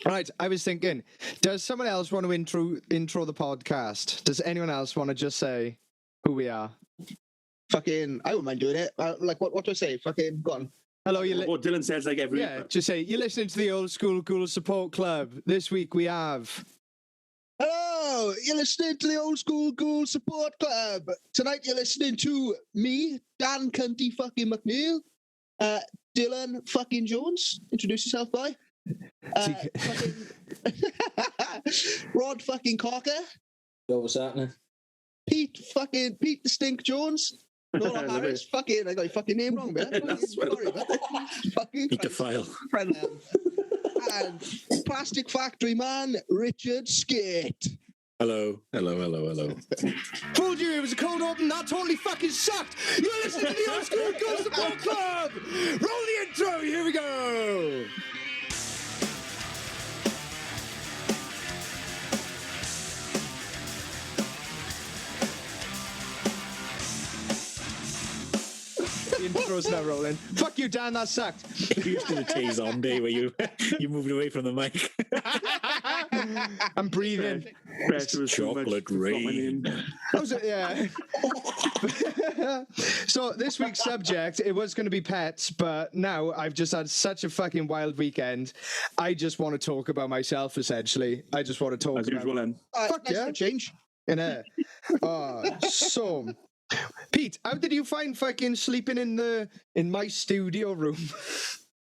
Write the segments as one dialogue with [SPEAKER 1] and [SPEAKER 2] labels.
[SPEAKER 1] Right, I was thinking, does someone else want to intro the podcast? Does anyone else want to just say who we are?
[SPEAKER 2] Fucking, I wouldn't mind doing it. What do I say? Fucking, go on.
[SPEAKER 1] Hello,
[SPEAKER 3] What Dylan says like every
[SPEAKER 1] yeah, just say, you're listening to the Old School Ghoul Support Club. This week we have...
[SPEAKER 2] Hello, you're listening to the Old School Ghoul Support Club. Tonight you're listening to me, Dan Cunty fucking McNeil, Dylan fucking Jones. Introduce yourself, boy. Fucking Rod fucking Cocker.
[SPEAKER 4] Yo, what's happening?
[SPEAKER 2] Pete the Stink Jones. Nolan Harris. Fucking, I got your fucking name wrong, man. Sorry about that. Fucking
[SPEAKER 4] Peter File.
[SPEAKER 2] And Plastic Factory man, Richard Scot.
[SPEAKER 4] Hello.
[SPEAKER 1] Told you it was a cold open, that totally fucking sucked. You're listening to the Old School Ghoul Support Club. Roll the intro, here we go. The intro's not rolling. Fuck you, Dan, that sucked.
[SPEAKER 4] You used to the tease on day where you moved away from the mic.
[SPEAKER 1] I'm breathing.
[SPEAKER 4] Chocolate rain.
[SPEAKER 1] Yeah. So this week's subject, it was going to be pets, but now I've just had such a fucking wild weekend. I just want to talk about myself, essentially. I just want to talk
[SPEAKER 3] as
[SPEAKER 1] about...
[SPEAKER 3] usual then.
[SPEAKER 1] Fuck yeah.
[SPEAKER 2] Change.
[SPEAKER 1] So... Pete, how did you find fucking sleeping in my studio room?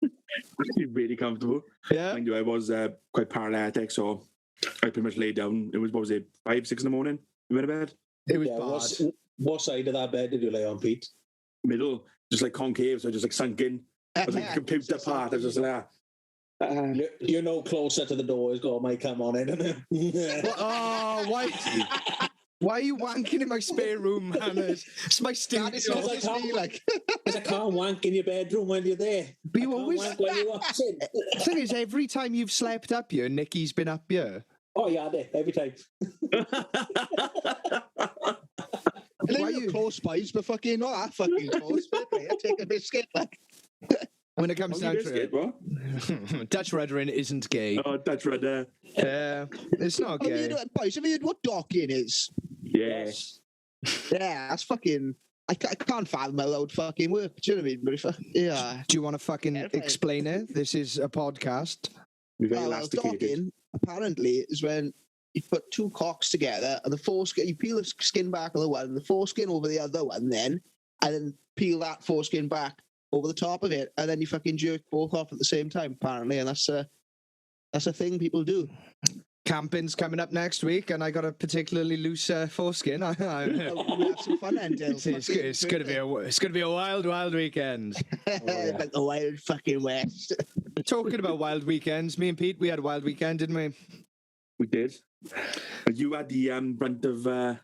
[SPEAKER 3] Actually really comfortable.
[SPEAKER 1] Yeah.
[SPEAKER 3] Mind you, I was quite paralytic, so I pretty much laid down. It was, what was it, 5, 6 in the morning? You went to bed?
[SPEAKER 1] It was bad.
[SPEAKER 4] What side of that bed did you lay on, Pete?
[SPEAKER 3] Middle, just like concave, so I just like sunk in. I was like a computer part. I was just like,
[SPEAKER 4] You're no closer to the door as God might come on in.
[SPEAKER 1] Oh, why? Why are you wanking in my spare room, man? It's my studio.
[SPEAKER 4] There's a can't wank in your bedroom when you're there.
[SPEAKER 1] But you always...
[SPEAKER 4] When you walk in.
[SPEAKER 1] The thing is, every time you've slept up here, Nikki's been up here.
[SPEAKER 4] Oh, yeah, every time.
[SPEAKER 2] Why are you close spies, but fucking not that fucking close. Take a biscuit, like.
[SPEAKER 1] When it comes down to it, Dutch Reddering isn't gay.
[SPEAKER 3] Oh, Dutch Redder.
[SPEAKER 1] Yeah, it's not gay.
[SPEAKER 2] Boys, have you heard what docking is?
[SPEAKER 3] Yes.
[SPEAKER 2] Yeah, that's fucking... I can't fathom how that would fucking work. Do you know what I mean? But yeah.
[SPEAKER 1] Do you want to fucking explain it? This is a podcast.
[SPEAKER 2] Docking, apparently, is when you put two cocks together and the foreskin, you peel the skin back on the one, and the foreskin over the other one then, and then peel that foreskin back over the top of it, and then you fucking jerk both off at the same time, apparently, and that's a thing people do.
[SPEAKER 1] Camping's coming up next week, and I got a particularly loose foreskin.
[SPEAKER 2] We'll have some fun then,
[SPEAKER 1] it's gonna be a wild weekend.
[SPEAKER 2] Like the wild fucking west.
[SPEAKER 1] Talking about wild weekends, me and Pete, we had a wild weekend, didn't we?
[SPEAKER 3] We did. You had the brunt of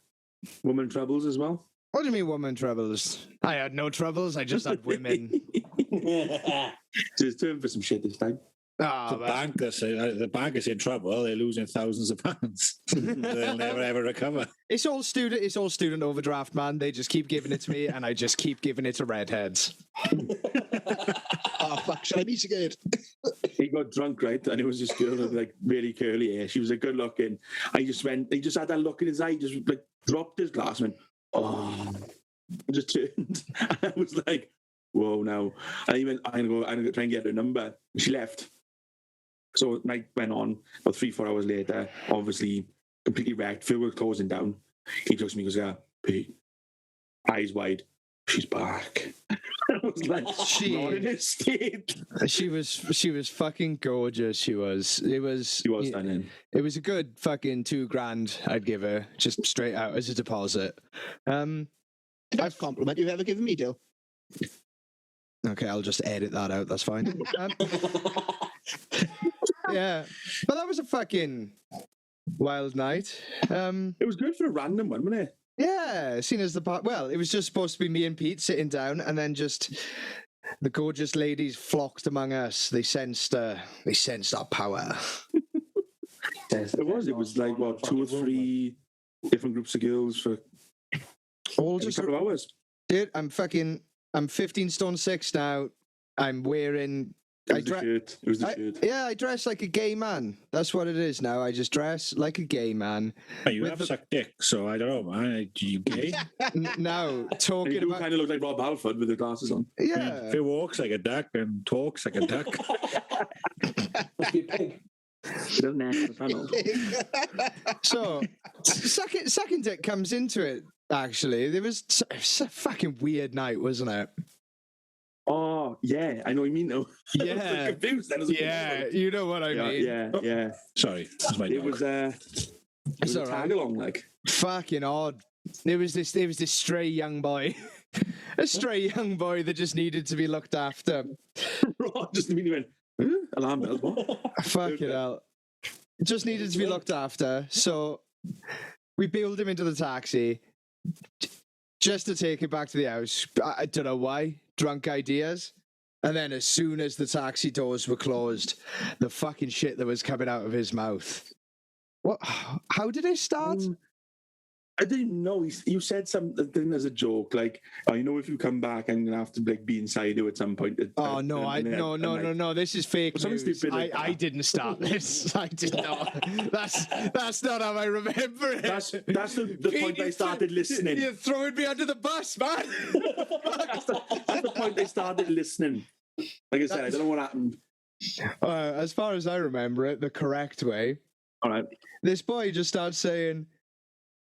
[SPEAKER 3] woman troubles as well?
[SPEAKER 1] What do you mean woman troubles? I had no troubles, I just had women.
[SPEAKER 3] So it's turn for some shit this time.
[SPEAKER 4] The bank is in trouble. They're losing thousands of pounds. They'll never ever recover.
[SPEAKER 1] It's all student overdraft, man. They just keep giving it to me, and I just keep giving it to redheads.
[SPEAKER 2] Oh fuck! Should I be scared?
[SPEAKER 3] He got drunk, right? And it was this girl with like really curly hair. She was like good looking. He just had that look in his eye. He just like dropped his glass and went, oh, and just turned. And I was like, whoa, now. And he went, I'm gonna try and get her number. She left. So night went on. About 3-4 hours later, obviously completely wrecked. Phil was closing down. He looks at me and goes, yeah, Pete, eyes wide. She's back. I was like, not in his state.
[SPEAKER 1] She was fucking gorgeous. She was
[SPEAKER 3] stunning.
[SPEAKER 1] It was a good fucking $2,000 I'd give her just straight out as a deposit.
[SPEAKER 2] Best compliment you've ever given me, Dill.
[SPEAKER 1] Okay, I'll just edit that out. That's fine. Yeah, but that was a fucking wild night.
[SPEAKER 3] It was good for a random one, wasn't it?
[SPEAKER 1] Yeah, seen as the part. Well, it was just supposed to be me and Pete sitting down, and then just the gorgeous ladies flocked among us. They sensed our power.
[SPEAKER 3] It was like what, 2 or 3 different groups of girls for
[SPEAKER 1] all just
[SPEAKER 3] a couple of hours.
[SPEAKER 1] Dude, I'm 15 stone 6 now. I'm wearing
[SPEAKER 3] It was the shirt.
[SPEAKER 1] Yeah, I dress like a gay man. That's what it is now. I just dress like a gay man.
[SPEAKER 4] Hey, you have sucked dick, so I don't know, man. Are you gay?
[SPEAKER 1] Now, talking
[SPEAKER 3] You
[SPEAKER 1] about...
[SPEAKER 3] kind of look like Rob Halford with the glasses on.
[SPEAKER 1] Yeah.
[SPEAKER 4] If it walks like a duck and talks like a duck.
[SPEAKER 5] Must be a pig.
[SPEAKER 3] It doesn't act the panel.
[SPEAKER 1] So, second dick comes into it, actually. It was a fucking weird night, wasn't it?
[SPEAKER 3] Oh, yeah, I know what you mean, though. I was
[SPEAKER 1] Yeah.
[SPEAKER 3] confused then.
[SPEAKER 1] Yeah, you know what I mean.
[SPEAKER 3] Yeah.
[SPEAKER 4] Sorry, that's my dog.
[SPEAKER 3] It was
[SPEAKER 1] It's
[SPEAKER 3] a
[SPEAKER 1] all right.
[SPEAKER 3] tag along, like.
[SPEAKER 1] Fucking odd. There was this stray young boy. A stray young boy that just needed to be looked after.
[SPEAKER 3] Just immediately went, alarm bells, what?
[SPEAKER 1] Fucking hell. Just needed to be looked after. So we wheeled him into the taxi just to take him back to the house. I don't know why. Drunk ideas. And then as soon as the taxi doors were closed, the fucking shit that was coming out of his mouth. What? How did it start?
[SPEAKER 3] I didn't know. You said something as a joke, like, "Oh, you know, if you come back, I'm gonna have to like be inside you at some point."
[SPEAKER 1] Oh no! No! This is fake
[SPEAKER 3] Something
[SPEAKER 1] news.
[SPEAKER 3] stupid like
[SPEAKER 1] I
[SPEAKER 3] that.
[SPEAKER 1] didn't start this. I did not. That's not how I remember it.
[SPEAKER 3] That's the point I started listening.
[SPEAKER 1] You're throwing me under the bus, man.
[SPEAKER 3] That's the point I started listening. Like I said, I don't know what happened.
[SPEAKER 1] As far as I remember it, the correct way.
[SPEAKER 3] All right.
[SPEAKER 1] This boy just starts saying,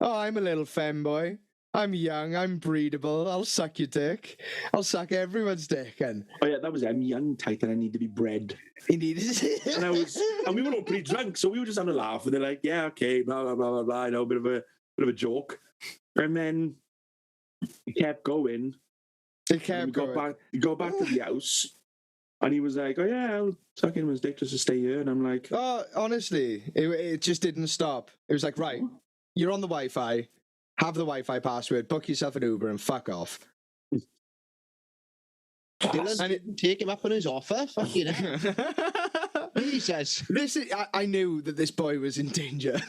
[SPEAKER 1] "Oh, I'm a little femboy. I'm young. I'm breedable. I'll suck your dick. I'll suck everyone's dick." And
[SPEAKER 3] Oh yeah, that was it. I'm young, tight, and I need to be bred.
[SPEAKER 1] he needed
[SPEAKER 3] And we were all pretty drunk, so we were just having a laugh. And they're like, "Yeah, okay, blah blah blah blah blah." I know, a bit of a joke. And then he kept going.
[SPEAKER 1] It kept going.
[SPEAKER 3] Go back to the house, and he was like, "Oh yeah, I'll suck him his dick just to stay here." And I'm like,
[SPEAKER 1] Oh, honestly, it just didn't stop. It was like, right, you're on the Wi-Fi, have the Wi-Fi password, book yourself an Uber, and fuck off.
[SPEAKER 2] Dylan
[SPEAKER 1] And
[SPEAKER 2] didn't take him up on his offer. Fucking hell. Jesus.
[SPEAKER 1] I knew that this boy was in danger,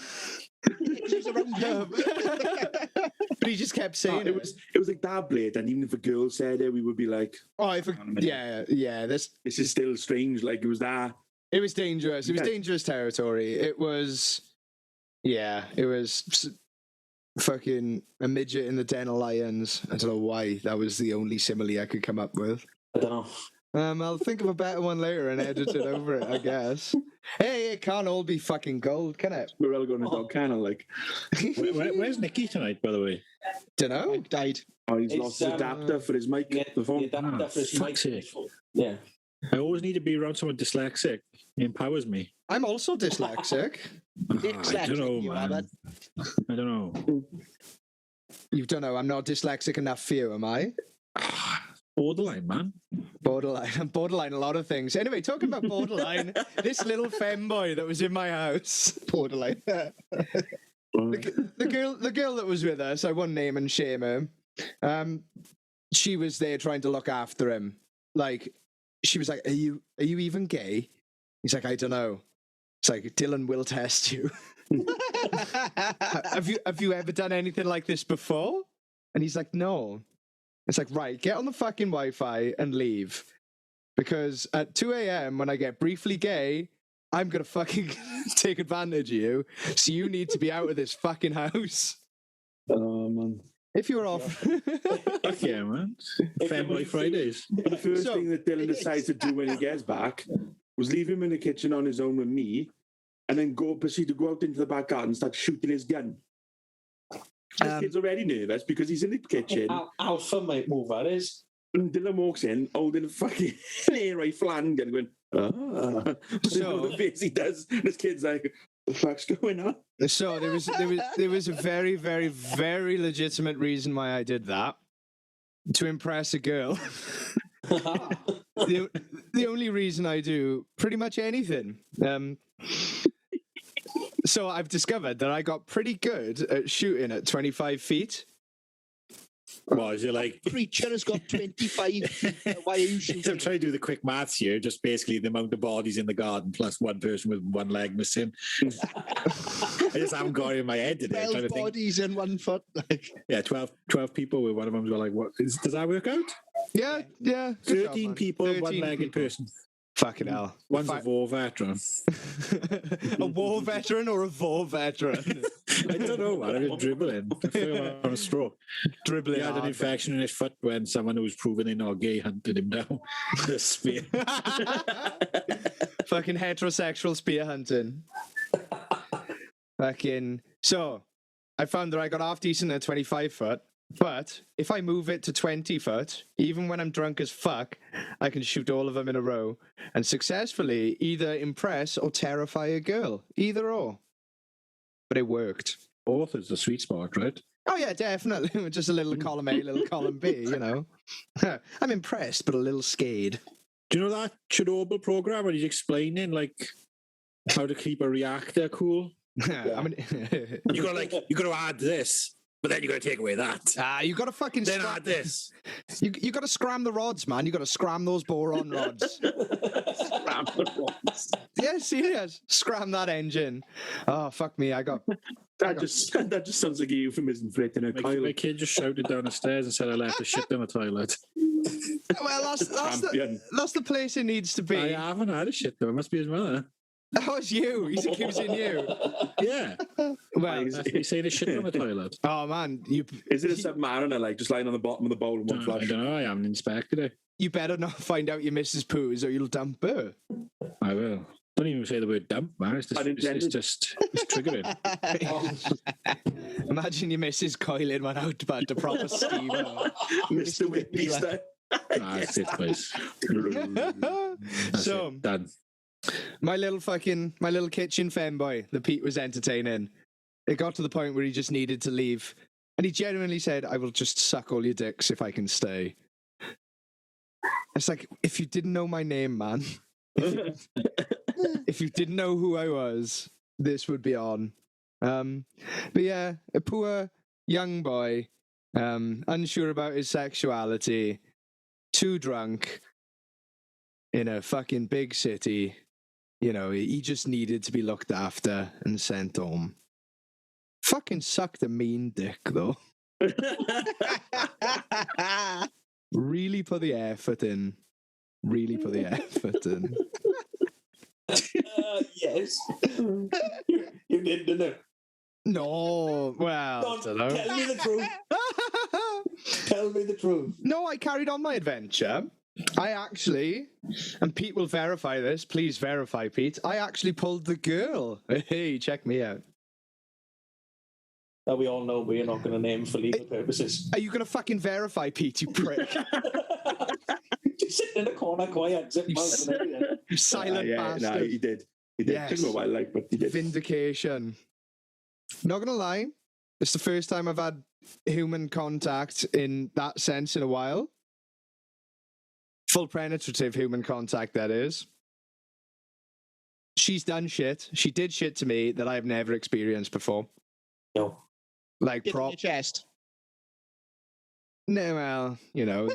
[SPEAKER 2] He's around him.
[SPEAKER 1] but he just kept saying
[SPEAKER 3] it was like that blade. And even if a girl said it, we would be like,
[SPEAKER 1] Oh,
[SPEAKER 3] minute.
[SPEAKER 1] yeah. This
[SPEAKER 3] "This is still strange." Like it was that.
[SPEAKER 1] it was dangerous. It was
[SPEAKER 3] Yeah.
[SPEAKER 1] dangerous territory. It was, fucking a midget in the den of lions. I don't know why that was the only simile I could come up with.
[SPEAKER 5] I don't know.
[SPEAKER 1] I'll think of a better one later and edit it over it, I guess. Hey, it can't all be fucking gold, can it?
[SPEAKER 3] We're all going to dog kennel, like.
[SPEAKER 4] Where's Nicky tonight, by the way?
[SPEAKER 1] Dunno.
[SPEAKER 2] Mike died.
[SPEAKER 3] Oh, he's
[SPEAKER 5] It's,
[SPEAKER 3] lost his adapter for his mic.
[SPEAKER 5] Yeah,
[SPEAKER 3] The phone.
[SPEAKER 5] the adapter for his
[SPEAKER 4] fuck's
[SPEAKER 5] mic.
[SPEAKER 4] sake.
[SPEAKER 5] Yeah.
[SPEAKER 4] I always need to be around someone dyslexic. It empowers me.
[SPEAKER 1] I'm also dyslexic.
[SPEAKER 4] I don't know,
[SPEAKER 2] you
[SPEAKER 4] man.
[SPEAKER 2] haven't.
[SPEAKER 4] I don't know.
[SPEAKER 1] You don't know, I'm not dyslexic enough for you, am I?
[SPEAKER 4] Borderline, man.
[SPEAKER 1] Borderline. I'm borderline a lot of things. Anyway, talking about borderline, this little femboy that was in my house.
[SPEAKER 2] Borderline.
[SPEAKER 1] The girl that was with us, I won't name and shame her. She was there trying to look after him. Like, she was like, Are you even gay? He's like, I don't know. It's like, Dylan will test you. Have you ever done anything like this before? And he's like, no. It's like, right, get on the fucking Wi-Fi and leave. Because at 2 a.m. when I get briefly gay, I'm going to fucking take advantage of you. So you need to be out of this fucking house.
[SPEAKER 3] Oh, man.
[SPEAKER 1] If you're off.
[SPEAKER 4] Fuck yeah, man. Femmeboy Fridays.
[SPEAKER 3] But the first
[SPEAKER 1] So-
[SPEAKER 3] thing that Dylan decides to do when he gets back was leave him in the kitchen on his own with me, and then proceed to go out into the back garden and start shooting his gun. This kid's already nervous because he's in the kitchen.
[SPEAKER 5] Alpha mate move that is.
[SPEAKER 3] And Dylan walks in holding a fucking air rifle handgun going, ah.
[SPEAKER 1] So-
[SPEAKER 3] The face he does. This kid's like, the fuck's going on?
[SPEAKER 1] So there was a very, very, very legitimate reason why I did that. To impress a girl. The only reason I do pretty much anything. So I've discovered that I got pretty good at shooting at 25 feet.
[SPEAKER 4] Well, is it like...
[SPEAKER 2] Preacher has got 25. Why are you
[SPEAKER 4] I'm
[SPEAKER 2] shooting?
[SPEAKER 4] trying to do the quick maths here, just basically the amount of bodies in the garden plus one person with one leg missing. I just haven't got it in my head today. I'm
[SPEAKER 2] 12
[SPEAKER 4] trying to think.
[SPEAKER 2] bodies in 1 foot. Like,
[SPEAKER 4] Yeah, 12 people with one of them's got like, what? Does that work out?
[SPEAKER 1] Yeah. Good job,
[SPEAKER 4] 13
[SPEAKER 1] man.
[SPEAKER 4] people,
[SPEAKER 1] 13
[SPEAKER 4] one-legged
[SPEAKER 1] people.
[SPEAKER 4] person.
[SPEAKER 1] Fucking hell.
[SPEAKER 4] One's a war veteran.
[SPEAKER 1] A war veteran or a war veteran?
[SPEAKER 4] I don't know, man. I was dribbling. I fell on a stroke.
[SPEAKER 1] Dribbling
[SPEAKER 4] He had an
[SPEAKER 1] hard.
[SPEAKER 4] infection in his foot when someone who was proven they're not gay hunted him down. The spear.
[SPEAKER 1] Fucking heterosexual spear hunting. Fucking. So, I found that I got half decent at 25 foot, but if I move it to 20 foot, even when I'm drunk as fuck, I can shoot all of them in a row and successfully either impress or terrify a girl. Either or. But it worked.
[SPEAKER 4] Both is the sweet spot, right?
[SPEAKER 1] Oh, yeah, definitely. Just a little column A, little column B, you know. I'm impressed, but a little scared.
[SPEAKER 4] Do you know that Chernobyl program where he's explaining like how to keep a reactor cool?
[SPEAKER 1] I mean,
[SPEAKER 4] You gotta add this, but then you gotta take away that.
[SPEAKER 1] you got to fucking
[SPEAKER 4] Then add this.
[SPEAKER 1] You got to scram the rods, man. You got to scram those boron rods. Yeah, serious. Scram that engine. Oh, fuck me.
[SPEAKER 3] That just sounds like a euphemism for it in a
[SPEAKER 4] My
[SPEAKER 3] coil.
[SPEAKER 4] kid just shouted down the stairs and said I left the shit in the toilet.
[SPEAKER 1] Well, that's the place it needs to be.
[SPEAKER 4] I haven't had a shit though. It must be his mother.
[SPEAKER 1] That was you. He's accusing you.
[SPEAKER 4] Yeah.
[SPEAKER 1] Well,
[SPEAKER 4] He's saying a shit on the toilet.
[SPEAKER 1] oh man,
[SPEAKER 3] Is it a submariner like just lying on the bottom of the bowl in one
[SPEAKER 4] I
[SPEAKER 3] flush?
[SPEAKER 4] don't know. I haven't inspected it.
[SPEAKER 1] you better not find out your missus poos or you'll dump her.
[SPEAKER 4] I will. Don't even say the word dump, man. It's
[SPEAKER 3] Unintended.
[SPEAKER 4] just it's triggering.
[SPEAKER 1] Imagine your missus coiling one out, but a proper steam.
[SPEAKER 3] Mr. Whitney style.
[SPEAKER 4] Nah, it's it, please. That's
[SPEAKER 1] So,
[SPEAKER 4] it. Done.
[SPEAKER 1] my little kitchen femboy that Pete was entertaining, it got to the point where he just needed to leave. And he genuinely said, I will just suck all your dicks if I can stay. It's like, if you didn't know my name, man, if you didn't know who I was, this would be on. But yeah, a poor young boy, unsure about his sexuality, too drunk, in a fucking big city. You know, he just needed to be looked after and sent home. Fucking sucked a mean dick, though. Really put the effort in. Really put the effort in.
[SPEAKER 5] Yes. You did, didn't you?
[SPEAKER 1] No, well, I
[SPEAKER 5] Don't
[SPEAKER 1] don't know.
[SPEAKER 5] tell me the truth. Tell me the truth.
[SPEAKER 1] No, I carried on my adventure. I actually, and Pete will verify this, please verify, Pete. I actually pulled the girl. Hey, check me out.
[SPEAKER 5] That we all know we're not going to name for legal purposes.
[SPEAKER 1] Are you going to fucking verify, Pete, you prick?
[SPEAKER 5] Just sitting in a corner quiet, zip mouth and everything.
[SPEAKER 1] You silent
[SPEAKER 3] No,
[SPEAKER 1] bastard.
[SPEAKER 3] he did. He did.
[SPEAKER 1] Yes.
[SPEAKER 3] Took him a while, like, but he did.
[SPEAKER 1] Vindication. Not going to lie, it's the first time I've had human contact in that sense in a while. Full penetrative human contact, that is. She's done shit. She did shit to me that I've never experienced before.
[SPEAKER 5] No.
[SPEAKER 1] Like
[SPEAKER 2] Get in
[SPEAKER 1] prop.
[SPEAKER 2] your chest.
[SPEAKER 1] No, well, you know,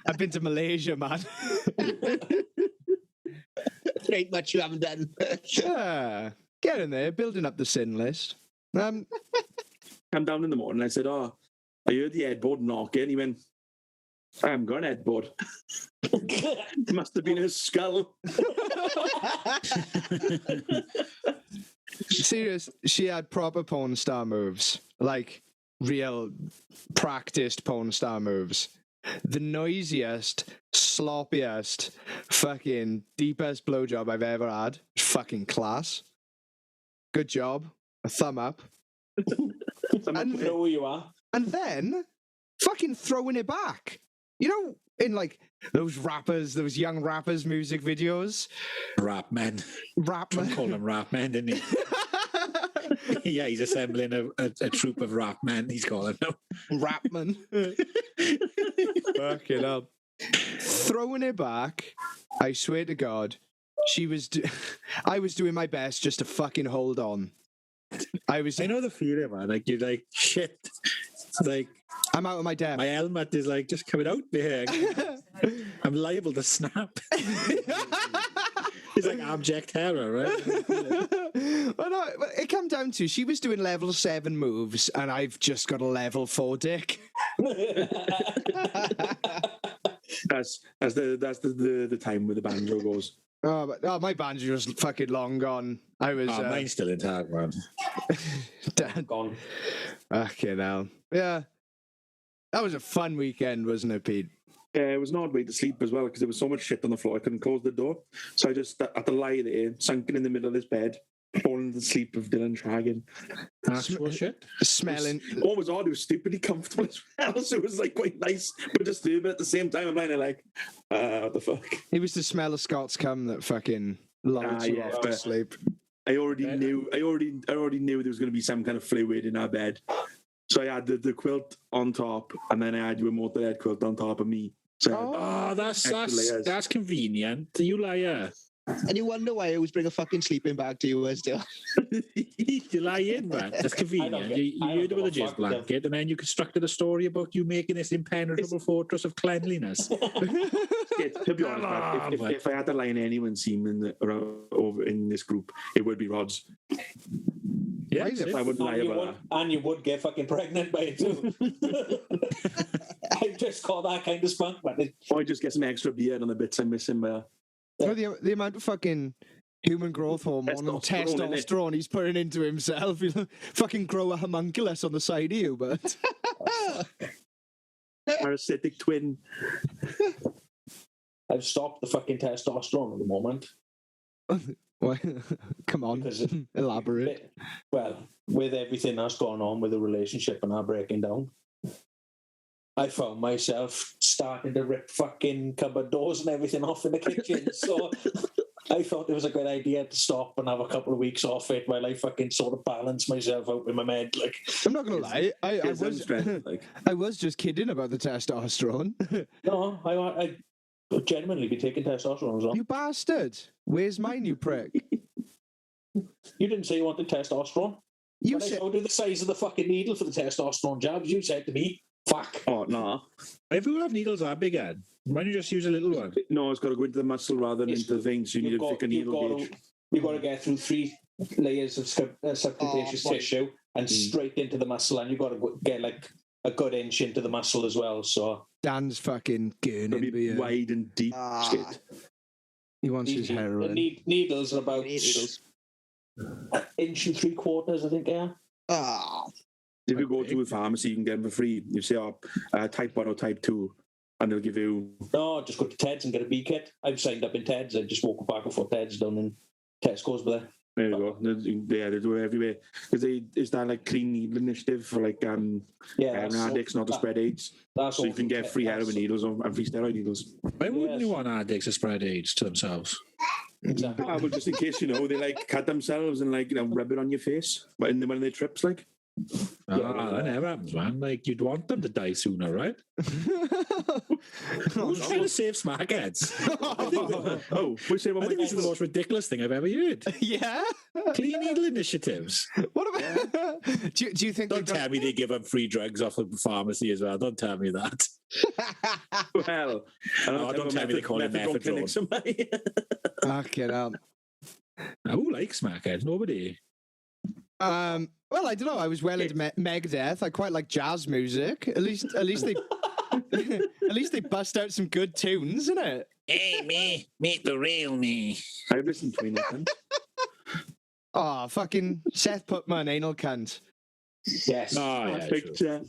[SPEAKER 1] I've been to Malaysia, man.
[SPEAKER 2] There ain't much you haven't done.
[SPEAKER 1] Yeah, get in there, building up the sin list.
[SPEAKER 3] Come down in the morning. I said, "Oh, I heard the headboard knocking." He went, "I haven't got an headboard." Must have been his skull.
[SPEAKER 1] Serious, she had proper porn star moves, like real practiced porn star moves. The noisiest, sloppiest, fucking deepest blowjob I've ever had. Fucking class. Good job. A thumb up.
[SPEAKER 5] I know who you are.
[SPEAKER 1] And then fucking throwing it back. You know, in like those rappers, those young rappers' music videos.
[SPEAKER 4] Rap men.
[SPEAKER 1] Rap
[SPEAKER 4] Trump called them rap men, didn't he? Yeah, he's assembling a troop of rap men. He's calling them.
[SPEAKER 1] Rapman. Fucking up. Throwing it back. I swear to God, I was doing my best just to fucking hold on. I know
[SPEAKER 4] the feeling, man. Like you're like shit. Like
[SPEAKER 1] I'm out of my depth.
[SPEAKER 4] my helmet is like just coming out there. I'm liable to snap. It's like abject terror, right?
[SPEAKER 1] Well, no, it came down to she was doing level 7 moves, and I've just got a level 4 dick.
[SPEAKER 3] That's the time where the banjo goes.
[SPEAKER 1] My banjo was fucking long gone. I was.
[SPEAKER 4] Mine's still intact, man.
[SPEAKER 1] Dead.
[SPEAKER 5] Gone.
[SPEAKER 1] Okay, now. Yeah. That was a fun weekend, wasn't it, Pete?
[SPEAKER 3] It was an odd way to sleep as well because there was so much shit on the floor. I couldn't close the door, so I just had to lie there, sunken in the middle of this bed, falling into sleep of Dylan shagging.
[SPEAKER 4] Actual shit.
[SPEAKER 1] Smelling.
[SPEAKER 3] What was odd, it was stupidly comfortable as well, so it was like quite nice, but disturbing at the same time. I'm lying there like, what the fuck?
[SPEAKER 1] It was the smell of Scott's cum that fucking lulled you off to sleep.
[SPEAKER 3] I already knew there was going to be some kind of fluid in our bed, so I had the quilt on top, and then I had your motorhead quilt on top of me. So
[SPEAKER 4] That's convenient. You liar.
[SPEAKER 2] And you wonder why I always bring a fucking sleeping bag to you, still.
[SPEAKER 4] You lie in, man. That's convenient. You heard about the jizz blanket, and then you constructed a story about you making this impenetrable fortress of cleanliness.
[SPEAKER 3] To be honest, if I had to lie in anyone's semen over in this group, it would be Rod's.
[SPEAKER 4] Yeah,
[SPEAKER 3] I wouldn't lie about that.
[SPEAKER 5] And you would get fucking pregnant by it too. I just call that kind of spunk, man.
[SPEAKER 3] Or I just get some extra beard on the bits I'm missing there.
[SPEAKER 1] Oh, the amount of fucking human growth hormone and testosterone he's putting into himself. You know, fucking grow a homunculus on the side of you, but
[SPEAKER 3] parasitic twin.
[SPEAKER 5] I've stopped the fucking testosterone at the moment.
[SPEAKER 1] What? Come on, elaborate.
[SPEAKER 5] Well, with everything that's gone on with the relationship and our breaking down, I found myself starting to rip fucking cupboard doors and everything off in the kitchen. So I thought it was a good idea to stop and have a couple of weeks off it while I fucking sort of balance myself out with my med. Like,
[SPEAKER 1] I'm not gonna lie, I was just kidding about the testosterone.
[SPEAKER 5] No, I genuinely be taking testosterone as well.
[SPEAKER 1] You bastard! Where's mine, you prick?
[SPEAKER 5] You didn't say you wanted testosterone.
[SPEAKER 1] You
[SPEAKER 5] When
[SPEAKER 1] said
[SPEAKER 5] I showed you the size of the fucking needle for the testosterone jabs, you said to me, fuck.
[SPEAKER 3] Oh, no.
[SPEAKER 4] If you have needles that big, Ed, why don't you just use a little one?
[SPEAKER 3] No, it's got to go into the muscle rather than into the veins. You need a thicker needle gauge.
[SPEAKER 5] You've got to get through 3 layers of subcutaneous tissue and straight into the muscle, and you've got to get like a good inch into the muscle as well. So
[SPEAKER 1] Dan's fucking gurning for you.
[SPEAKER 3] Wide and deep skit.
[SPEAKER 1] He wants his heroin.
[SPEAKER 5] The needles are about an inch and 3/4, I think, yeah.
[SPEAKER 3] If you go to a pharmacy, you can get them for free. You say, type 1 or type 2, and they'll give you...
[SPEAKER 5] No, just go to Ted's and get a B kit. I've signed up in Ted's. I just walk back and forth Ted's down in Tesco's there.
[SPEAKER 3] There you go. Yeah, they do it everywhere. Because is that like clean needle initiative for like heroin addicts not to spread AIDS? So you can get free heroin needles and free steroid needles.
[SPEAKER 4] Why wouldn't you want addicts to spread AIDS to themselves?
[SPEAKER 5] Exactly.
[SPEAKER 3] But just in case, they like cut themselves and like rub it on your face when they trips, like.
[SPEAKER 4] That never happens, man. Like, you'd want them to die sooner, right? Who's trying to save smackheads? I think this is the most ridiculous thing I've ever heard.
[SPEAKER 1] Yeah?
[SPEAKER 4] Clean needle initiatives.
[SPEAKER 1] What about... do you think...
[SPEAKER 4] Don't tell me they give them free drugs off of the pharmacy as well. Don't tell me that.
[SPEAKER 3] Well,
[SPEAKER 4] don't tell me they call it methadone.
[SPEAKER 1] Fucking hell.
[SPEAKER 4] Who likes smackheads? Nobody.
[SPEAKER 1] Well, I don't know. I was well into Megadeth. I quite like jazz music. At least they, at least they bust out some good tunes, isn't it?
[SPEAKER 4] Hey, me, meet the real me.
[SPEAKER 3] I've listened to it.
[SPEAKER 1] Oh, fucking Seth Putman, anal cunt.
[SPEAKER 5] Yes.
[SPEAKER 4] Oh, yeah,
[SPEAKER 3] picture.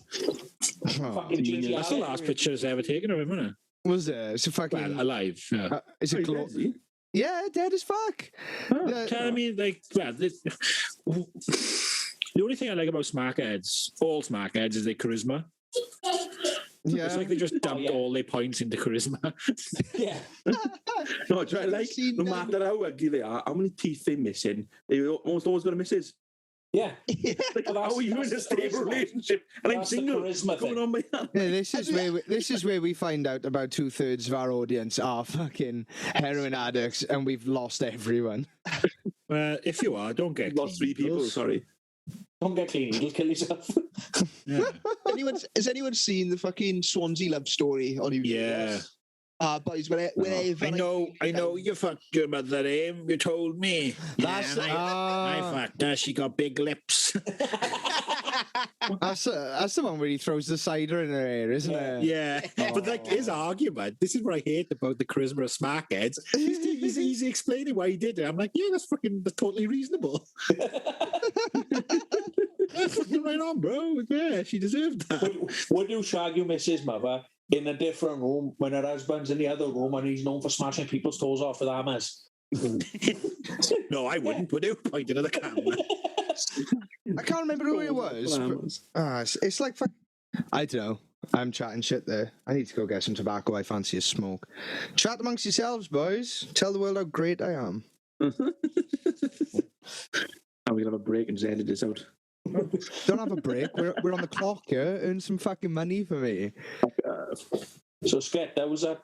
[SPEAKER 5] Fucking genius.
[SPEAKER 4] That's the last picture it's ever taken of him, isn't it?
[SPEAKER 1] Was it? It's a fucking...
[SPEAKER 4] Well, alive. Yeah.
[SPEAKER 1] Is it Yeah, dead as fuck.
[SPEAKER 4] Tell me, like, well, the only thing I like about smackheads, all smackheads, is their charisma.
[SPEAKER 1] Yeah.
[SPEAKER 4] It's like they just dumped all their points into charisma.
[SPEAKER 5] Yeah.
[SPEAKER 3] No, no matter how ugly they are, how many teeth they're missing, they almost always got a missus.
[SPEAKER 5] Yeah.
[SPEAKER 3] Like, how are you in a stable relationship? And I'm single. Going on my hand.
[SPEAKER 1] Yeah, this is where we find out about 2/3 of our audience are fucking heroin addicts, and we've lost everyone.
[SPEAKER 4] Well, if you are, don't get
[SPEAKER 3] lost 3 people. Sorry.
[SPEAKER 5] Don't get clean. You'll kill yourself.
[SPEAKER 4] Yeah.
[SPEAKER 2] Has anyone seen the fucking Swansea love story on YouTube?
[SPEAKER 4] Yeah.
[SPEAKER 2] Boys, when
[SPEAKER 4] I know you fucked your mother, you told me.
[SPEAKER 1] That's
[SPEAKER 4] I fucked her. She got big lips.
[SPEAKER 1] That's the one where he throws the cider in her hair, isn't it?
[SPEAKER 4] Yeah, but like his argument, this is what I hate about the charisma of smackheads. He's explaining why he did it. I'm like, yeah, that's totally reasonable. That's fucking right on, bro. Yeah, she deserved that.
[SPEAKER 5] Would you shag your missus mother in a different room when her husband's in the other room and he's known for smashing people's toes off with hammers?
[SPEAKER 4] No, I wouldn't put it pointed at the camera.
[SPEAKER 1] I can't remember who it was. It's like I don't know. I'm chatting shit there. I need to go get some tobacco. I fancy a smoke. Chat amongst yourselves, boys. Tell the world how great I am.
[SPEAKER 3] And we'll have a break and just edit this out.
[SPEAKER 1] Don't have a break. We're on the clock here. Earn some fucking money for me.
[SPEAKER 5] So, Scot, that was that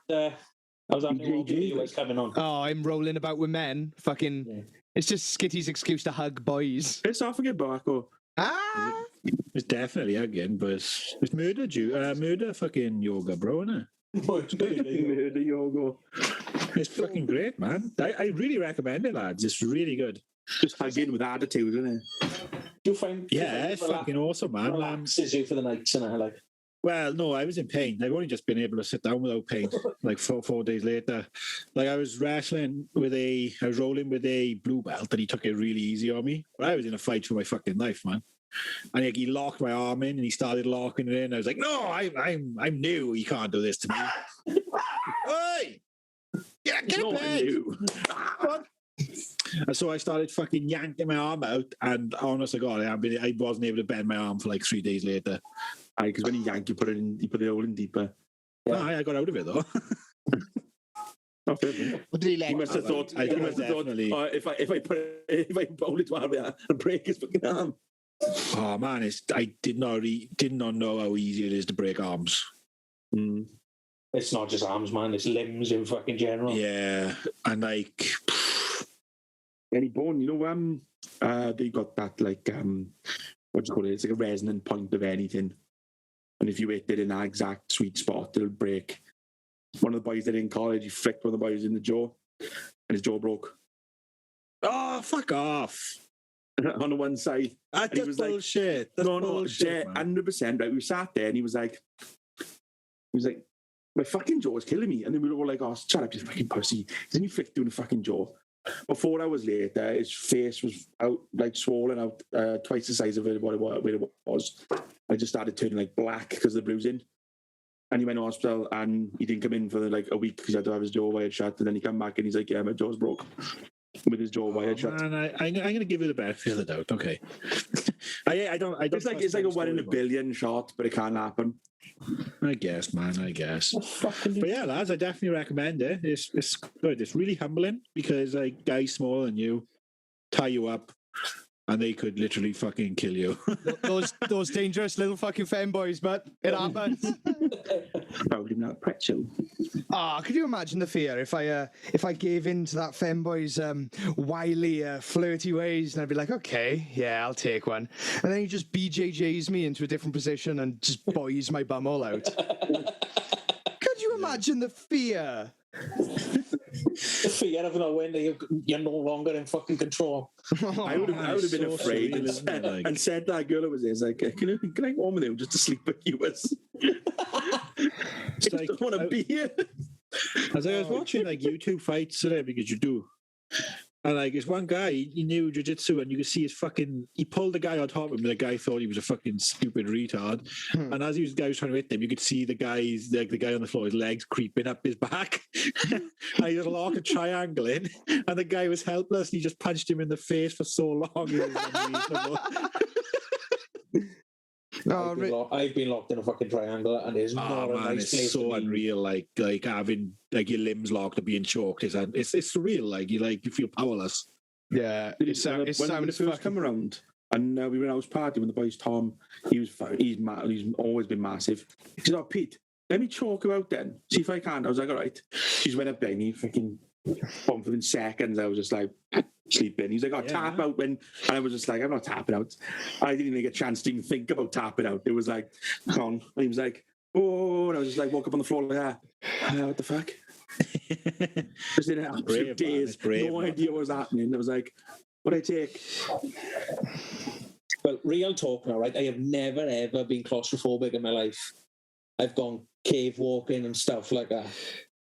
[SPEAKER 5] new video you was coming on.
[SPEAKER 1] Oh, I'm rolling about with men. Fucking.
[SPEAKER 5] Yeah.
[SPEAKER 1] It's just Skitty's excuse to hug boys.
[SPEAKER 3] Piss off and get back.
[SPEAKER 1] Ah!
[SPEAKER 4] It's definitely again, but it's murder fucking yoga, bro, isn't it?
[SPEAKER 3] The yoga.
[SPEAKER 4] It's fucking great, man. I really recommend it, lads. It's really good.
[SPEAKER 3] Just hugging with attitude, isn't it?
[SPEAKER 5] Do you find?
[SPEAKER 4] Yeah, it's fucking awesome, man.
[SPEAKER 5] Relaxes you for the nights and like.
[SPEAKER 4] Well, no, I was in pain. I've only just been able to sit down without pain. Like four days later, like I was rolling with a blue belt, and he took it really easy on me. But I was in a fight for my fucking life, man. And like, he locked my arm in, and he started locking it in. I was like, "No, I'm new. You can't do this to me." Hey, get it back! And so I started fucking yanking my arm out, and honest to God, I wasn't able to bend my arm for like 3 days later.
[SPEAKER 3] Because when you yank, you put the hole in deeper.
[SPEAKER 4] Yeah. No, I got out of it though.
[SPEAKER 3] Okay.
[SPEAKER 2] What did he let?
[SPEAKER 3] He must have thought. If I bowl it to Harvey and break his fucking arm.
[SPEAKER 4] Oh man, I did not know how easy it is to break arms.
[SPEAKER 3] Mm.
[SPEAKER 5] It's not just arms, man. It's limbs in fucking general.
[SPEAKER 4] Yeah, and like
[SPEAKER 3] any bone, they got that like what do you call it? It's like a resonant point of anything. And if you hit it in that exact sweet spot, it'll break. One of the boys that in college, he flicked one of the boys in the jaw, and his jaw broke.
[SPEAKER 4] Oh, fuck off.
[SPEAKER 3] On the one side.
[SPEAKER 4] That's bullshit. That's bullshit,
[SPEAKER 3] 100%. Right? We sat there, and he was like, my fucking jaw is killing me. And then we were all like, oh, shut up, you fucking pussy. He's only flicked doing the fucking jaw. But 4 hours later, his face was out, like swollen out, twice the size of it, what it was. I just started turning like black because of the bruising. And he went to hospital, and he didn't come in for like a week because he had to have his jaw wired shut. And then he came back, and he's like, yeah, my jaw's broke. With his jaw wired shut.
[SPEAKER 4] Man, I'm going to give it a benefit of the doubt. Okay. I don't. It's
[SPEAKER 3] like a 1 in a billion shot, but it can't happen.
[SPEAKER 4] I guess, man. I guess. But yeah, lads, I definitely recommend it. It's good. It's really humbling because like guys smaller than you tie you up, and they could literally fucking kill you.
[SPEAKER 1] those dangerous little fucking femboys, but it happens.
[SPEAKER 3] Probably not pretzel.
[SPEAKER 1] Ah, could you imagine the fear if I gave in to that femboy's wily, flirty ways, and I'd be like, okay, yeah, I'll take one, and then he just BJJs me into a different position and just boys my bum all out. Could you imagine the fear?
[SPEAKER 5] The fear of knowing that you're no longer in fucking control.
[SPEAKER 3] I would have been afraid and said that girl was there, like, can I go on with you just to sleep with you? I just don't want to be here.
[SPEAKER 4] As I was watching like YouTube fights today, because you do, and like this one guy, he knew jiu-jitsu, and you could see he pulled the guy on top of him, and the guy thought he was a fucking stupid retard. And as the guy was trying to hit him, you could see the guy on the floor, his legs creeping up his back. And he was like a triangle in, and the guy was helpless. He just punched him in the face for so long. It was unreasonable.
[SPEAKER 5] I've been locked in a fucking triangle, and it's not a nice place.
[SPEAKER 4] It's so unreal. Like having like your limbs locked or being choked. It's surreal. Like you feel powerless.
[SPEAKER 1] Yeah.
[SPEAKER 3] When it first come around, and we were in a house party with the boys. Tom, he's always been massive. He said, "Oh, Pete, let me talk about then. See if I can." I was like, "All right." She just went up there, me fucking bumped within seconds. I was just like sleeping. He's like, "Oh, tap out when," and I was just like, "I'm not tapping out." I didn't even get a chance to even think about tapping out. It was like, "Come on." And he was like, "Oh," and I was just like, woke up on the floor like that. What the fuck? Just in an absolute daze, no idea what was happening. I was like, "What I take?"
[SPEAKER 5] Well, real talk now, right? I have never ever been claustrophobic in my life. I've gone cave walking and stuff like that.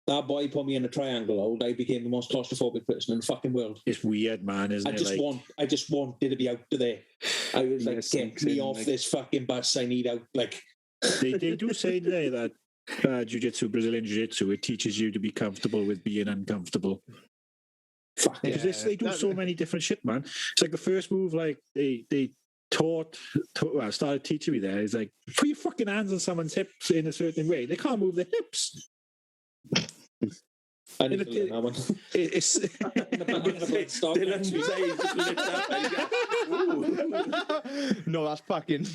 [SPEAKER 5] That boy put me in a triangle hole. I became the most claustrophobic person in the fucking world.
[SPEAKER 4] It's weird, man, isn't it?
[SPEAKER 5] I just wanted to be out of there. I was like, get me off this fucking bus. I need out. Like,
[SPEAKER 4] they do say today that jiu-jitsu, Brazilian jiu-jitsu, it teaches you to be comfortable with being uncomfortable.
[SPEAKER 5] fuck yeah.
[SPEAKER 4] Because they do so many different shit, man. It's like the first move, like they started teaching me there is like, put your fucking hands on someone's hips in a certain way. They can't move their hips.
[SPEAKER 5] I need to learn that one.
[SPEAKER 4] It's
[SPEAKER 1] No, that's fucking.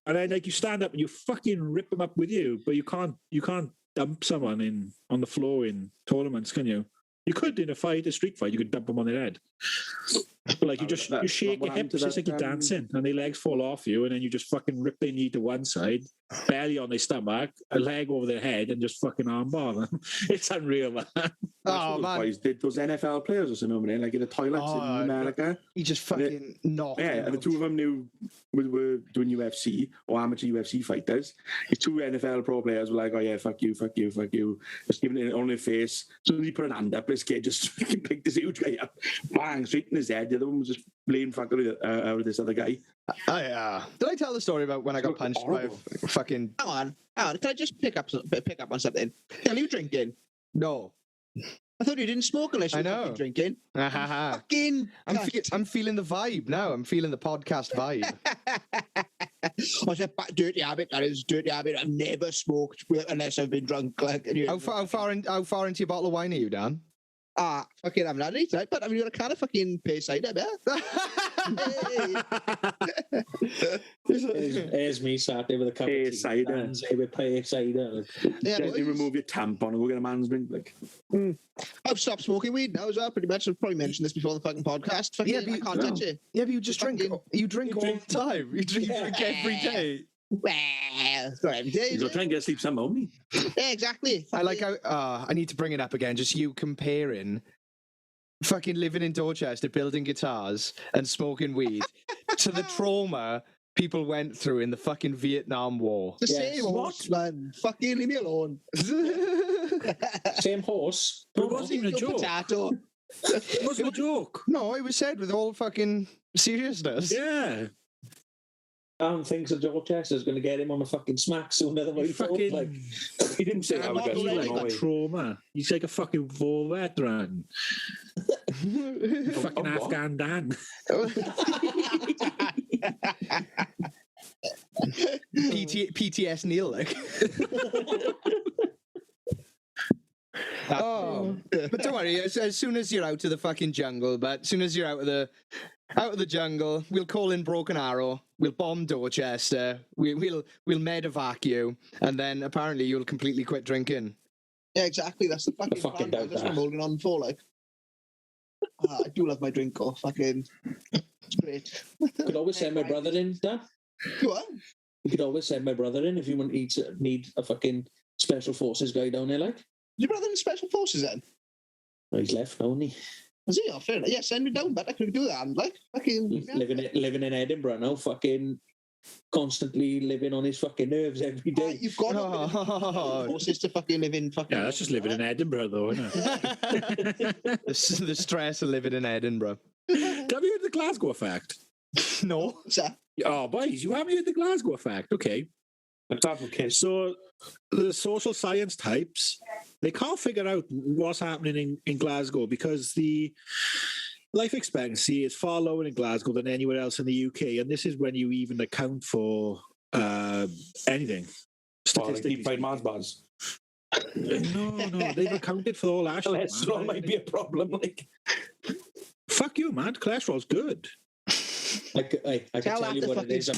[SPEAKER 4] and then like you stand up and you fucking rip them up with you, but you can't dump someone on the floor in tournaments, can you? You could in a street fight, you could dump them on their head. But like you shake your hips, it's like you're dancing, and their legs fall off you, and then you just fucking rip their knee to one side, belly on their stomach, a leg over their head, and just fucking armbar them. It's unreal, man.
[SPEAKER 1] Oh man,
[SPEAKER 3] boys did those NFL players or something, like in the toilets in America.
[SPEAKER 1] He just fucking knocked.
[SPEAKER 3] Yeah, and the two of them were doing UFC or amateur UFC fighters. The two NFL pro players were like, "Oh yeah, fuck you," just giving it on their face. So he put an hand up. This kid just fucking picked this huge guy up, bang, straight in his head. The other one was just playing fucking out of this other guy.
[SPEAKER 1] Did I tell the story about when I got punched by a fucking?
[SPEAKER 2] Hang on. Can I just pick up on something? Are you drinking?
[SPEAKER 1] No.
[SPEAKER 2] I thought you didn't smoke unless you were fucking drinking. Fucking.
[SPEAKER 1] I'm feeling the vibe now. I'm feeling the podcast vibe.
[SPEAKER 2] It's a dirty habit. That is a dirty habit. I've never smoked unless I've been drunk. Like,
[SPEAKER 1] how far into your bottle of wine are you, Dan?
[SPEAKER 2] Fucking, I'm not any right, but I mean, you're a kind of fucking pay cider, man.
[SPEAKER 5] Here's me sat there with a cup of tea.
[SPEAKER 3] Cider.
[SPEAKER 5] With pay cider.
[SPEAKER 2] Yeah,
[SPEAKER 3] you remove your tampon and go get a man's drink. Like,
[SPEAKER 2] I've stopped smoking weed now as well, pretty much. I've probably mentioned this before on the fucking podcast. Fucking, I can't touch it.
[SPEAKER 1] Yeah, but you just drink. You drink all the time. You drink every day.
[SPEAKER 2] Well, it's not every day.
[SPEAKER 3] you'll try and get sleep some only.
[SPEAKER 2] Yeah, exactly.
[SPEAKER 1] I like how I need to bring it up again. Just you comparing fucking living in Dorchester, building guitars and smoking weed to the trauma people went through in the fucking Vietnam War.
[SPEAKER 2] The same horse, man. Fucking leave me alone.
[SPEAKER 5] Same horse.
[SPEAKER 4] But it wasn't even a joke.
[SPEAKER 2] Potato.
[SPEAKER 4] It wasn't a joke.
[SPEAKER 1] No, it was said with all fucking seriousness.
[SPEAKER 4] Yeah.
[SPEAKER 5] Thinks that Dorchester's going to get him on a fucking smack sooner than we thought. Like,
[SPEAKER 3] He didn't say that.
[SPEAKER 2] not
[SPEAKER 3] He's
[SPEAKER 2] already
[SPEAKER 3] like,
[SPEAKER 4] Like trauma. He's like a fucking war veteran. Fucking Afghan Dan.
[SPEAKER 1] PTS Neil, like. But don't worry. As soon as you're out of the fucking jungle, as soon as you're out of the jungle, we'll call in Broken Arrow. We'll bomb Dorchester. We'll medevac you, and then apparently you'll completely quit drinking.
[SPEAKER 2] Yeah, exactly. That's the fucking plan. That's what I'm holding on for. Like, I do love my drink. Oh, fucking, it's great.
[SPEAKER 5] Could always send my brother in, Dan.
[SPEAKER 2] What?
[SPEAKER 5] You could always send my brother in if you need a fucking special forces guy down there, like.
[SPEAKER 2] Your brother in special forces then?
[SPEAKER 5] Well, he's left now, isn't he?
[SPEAKER 2] Is he? Oh, fair enough. Yeah, send me down, but I could do that. Like, fucking
[SPEAKER 5] living in Edinburgh now, fucking constantly living on his fucking nerves every day.
[SPEAKER 2] You've got forces to fucking live in fucking.
[SPEAKER 4] Yeah, that's just living in Edinburgh, though, isn't it?
[SPEAKER 1] The stress of living in Edinburgh.
[SPEAKER 4] Have you heard the Glasgow effect?
[SPEAKER 1] No.
[SPEAKER 2] What's that?
[SPEAKER 4] Oh, boys, you haven't heard the Glasgow effect? Okay. So the social science types, they can't figure out what's happening in Glasgow because the life expectancy is far lower in Glasgow than anywhere else in the UK, and this is when you even account for anything.
[SPEAKER 3] Deep fried Mars bars.
[SPEAKER 4] No, they've accounted for all that shit.
[SPEAKER 5] Cholesterol might be a problem. Like,
[SPEAKER 4] fuck you, man. Cholesterol's good.
[SPEAKER 5] I can tell you what it is.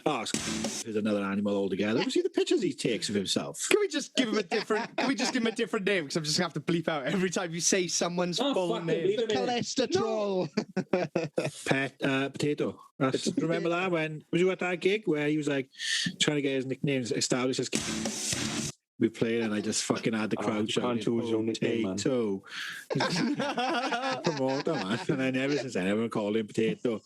[SPEAKER 4] Oh, is another animal altogether. You see the pictures he takes of himself.
[SPEAKER 1] Can we just give him a different? Can we just give him a different name? Because I'm just gonna have to bleep out every time you say someone's full name.
[SPEAKER 2] Cholesterol.
[SPEAKER 4] Potato. Remember that when was you at that gig where he was like trying to get his nicknames established as we played, and I just fucking had the crowd
[SPEAKER 3] you can't
[SPEAKER 4] shouting,
[SPEAKER 3] choose your own nickname, man.
[SPEAKER 4] "Potato." Promoter, man. And then ever since then, everyone called him Potato.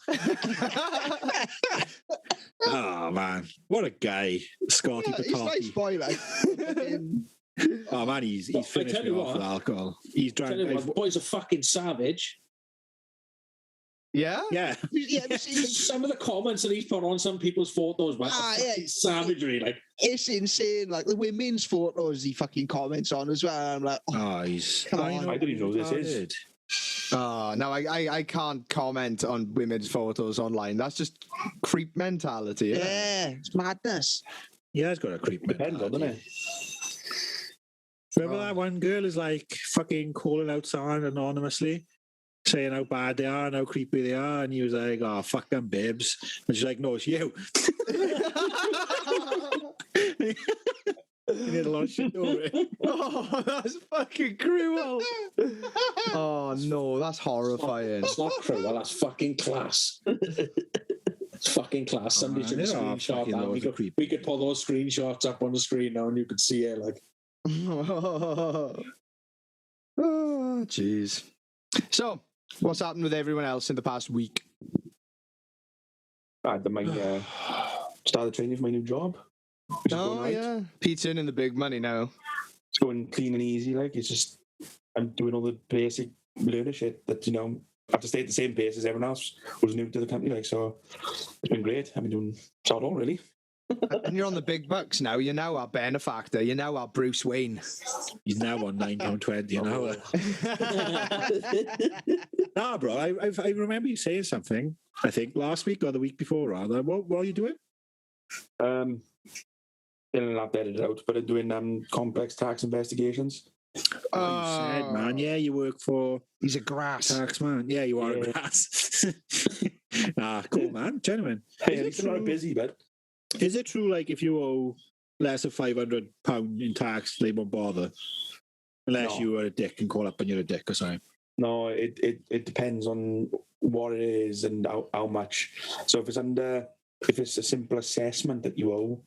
[SPEAKER 4] Oh, man. What a guy. Scotty
[SPEAKER 2] He's a nice
[SPEAKER 4] Patati.
[SPEAKER 2] boy, like.
[SPEAKER 4] Oh, man, he's
[SPEAKER 5] I
[SPEAKER 4] finished
[SPEAKER 5] tell
[SPEAKER 4] me
[SPEAKER 5] you
[SPEAKER 4] off
[SPEAKER 5] what.
[SPEAKER 4] with alcohol. He's
[SPEAKER 5] Tell
[SPEAKER 4] drank.
[SPEAKER 5] you what, the boy's a fucking savage.
[SPEAKER 1] Yeah?
[SPEAKER 4] Yeah.
[SPEAKER 2] Yeah, but see,
[SPEAKER 5] Some of the comments that he's put on some people's photos, man,
[SPEAKER 2] yeah.
[SPEAKER 5] savagery. Like,
[SPEAKER 2] it's insane. Like the women's photos he fucking comments on as well. I'm like, oh,
[SPEAKER 4] Oh, he's.
[SPEAKER 2] Come on.
[SPEAKER 3] I didn't even know this is.
[SPEAKER 4] retarded.
[SPEAKER 1] Oh, no, I can't comment on women's photos online. That's just creep mentality. Isn't it?
[SPEAKER 2] yeah, it's madness.
[SPEAKER 4] Yeah, he's got a creep
[SPEAKER 3] Depends on, doesn't
[SPEAKER 4] mentality.
[SPEAKER 3] it?
[SPEAKER 4] Remember that one girl is like fucking calling out someone anonymously, saying how bad they are and how creepy they are, and he was like, "Oh, fuck them, babes," and she's like, "No, it's you." He did a lot of shit over it.
[SPEAKER 1] Oh, that's fucking cruel. Oh, no, that's horrifying.
[SPEAKER 5] it's not cruel, that's fucking class. It's fucking class. Somebody
[SPEAKER 4] man,
[SPEAKER 5] should
[SPEAKER 4] there are
[SPEAKER 5] screenshot
[SPEAKER 4] fucking
[SPEAKER 5] that.
[SPEAKER 4] loads of creep.
[SPEAKER 5] We could pull those screenshots up on the screen now and you could see it. Like,
[SPEAKER 1] Oh, jeez. So, what's happened with everyone else in the past week?
[SPEAKER 3] I had my started training for my new job. Which is going
[SPEAKER 1] Oh,
[SPEAKER 3] right.
[SPEAKER 1] yeah. Pete's in the big money now.
[SPEAKER 3] It's going clean and easy. Like, it's just, I'm doing all the basic learner shit that, I have to stay at the same pace as everyone else who's new to the company. Like, so it's been great. I've been doing sod all, really.
[SPEAKER 1] And you're on the big bucks now. You're now our benefactor. You're now our Bruce Wayne.
[SPEAKER 4] He's now on £9.20 an hour. Nah, bro, I remember you saying something. I think last week or the week before, rather. What are you doing?
[SPEAKER 3] I'll have to edit it out, but I'm doing complex tax investigations.
[SPEAKER 4] You said, man. Yeah, you work for
[SPEAKER 1] He's a grass.
[SPEAKER 4] tax man. Yeah, you are
[SPEAKER 3] Yeah.
[SPEAKER 4] a grass. Cool, man. Gentlemen.
[SPEAKER 3] Hey, at least I'm not busy, but
[SPEAKER 4] Is it true, like, if you owe less than £500 in tax, they won't bother? Unless
[SPEAKER 3] No.
[SPEAKER 4] you are a dick and call up and you're a dick or something.
[SPEAKER 3] no, it depends on what it is and how much. So if it's a simple assessment that you owe,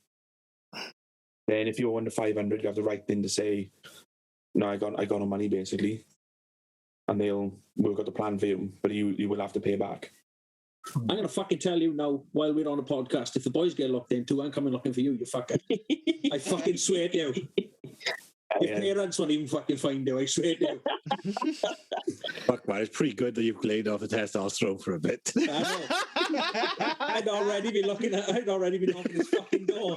[SPEAKER 3] then if you owe under 500, you have the right thing to say, no, I got no money, basically, and they'll work out the plan for you, but you will have to pay back.
[SPEAKER 5] I'm going to fucking tell you now while we're on a podcast, if the boys get locked into, I'm coming looking for you, you fucker. I fucking swear to you. Your parents won't even fucking find you, I swear to you.
[SPEAKER 4] Fuck, man, it's pretty good that you've laid off the testosterone for a bit.
[SPEAKER 5] I know. I'd already be knocking his fucking door.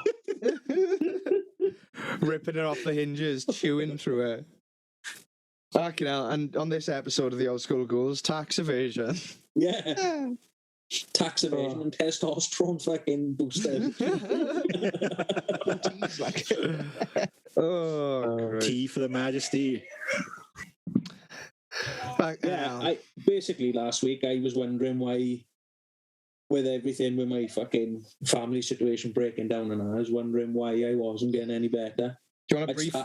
[SPEAKER 1] Ripping it off the hinges, chewing through it. Fucking hell. And on this episode of the Old School Ghouls, tax evasion.
[SPEAKER 5] Yeah. Tax evasion and testosterone fucking boosted.
[SPEAKER 2] He's like,
[SPEAKER 1] Oh,
[SPEAKER 4] Tea for the Majesty.
[SPEAKER 5] Yeah, I basically last week I was wondering why, with everything with my fucking family situation breaking down, and I was wondering why I wasn't getting any better.
[SPEAKER 1] Do you want
[SPEAKER 5] I
[SPEAKER 1] to brief?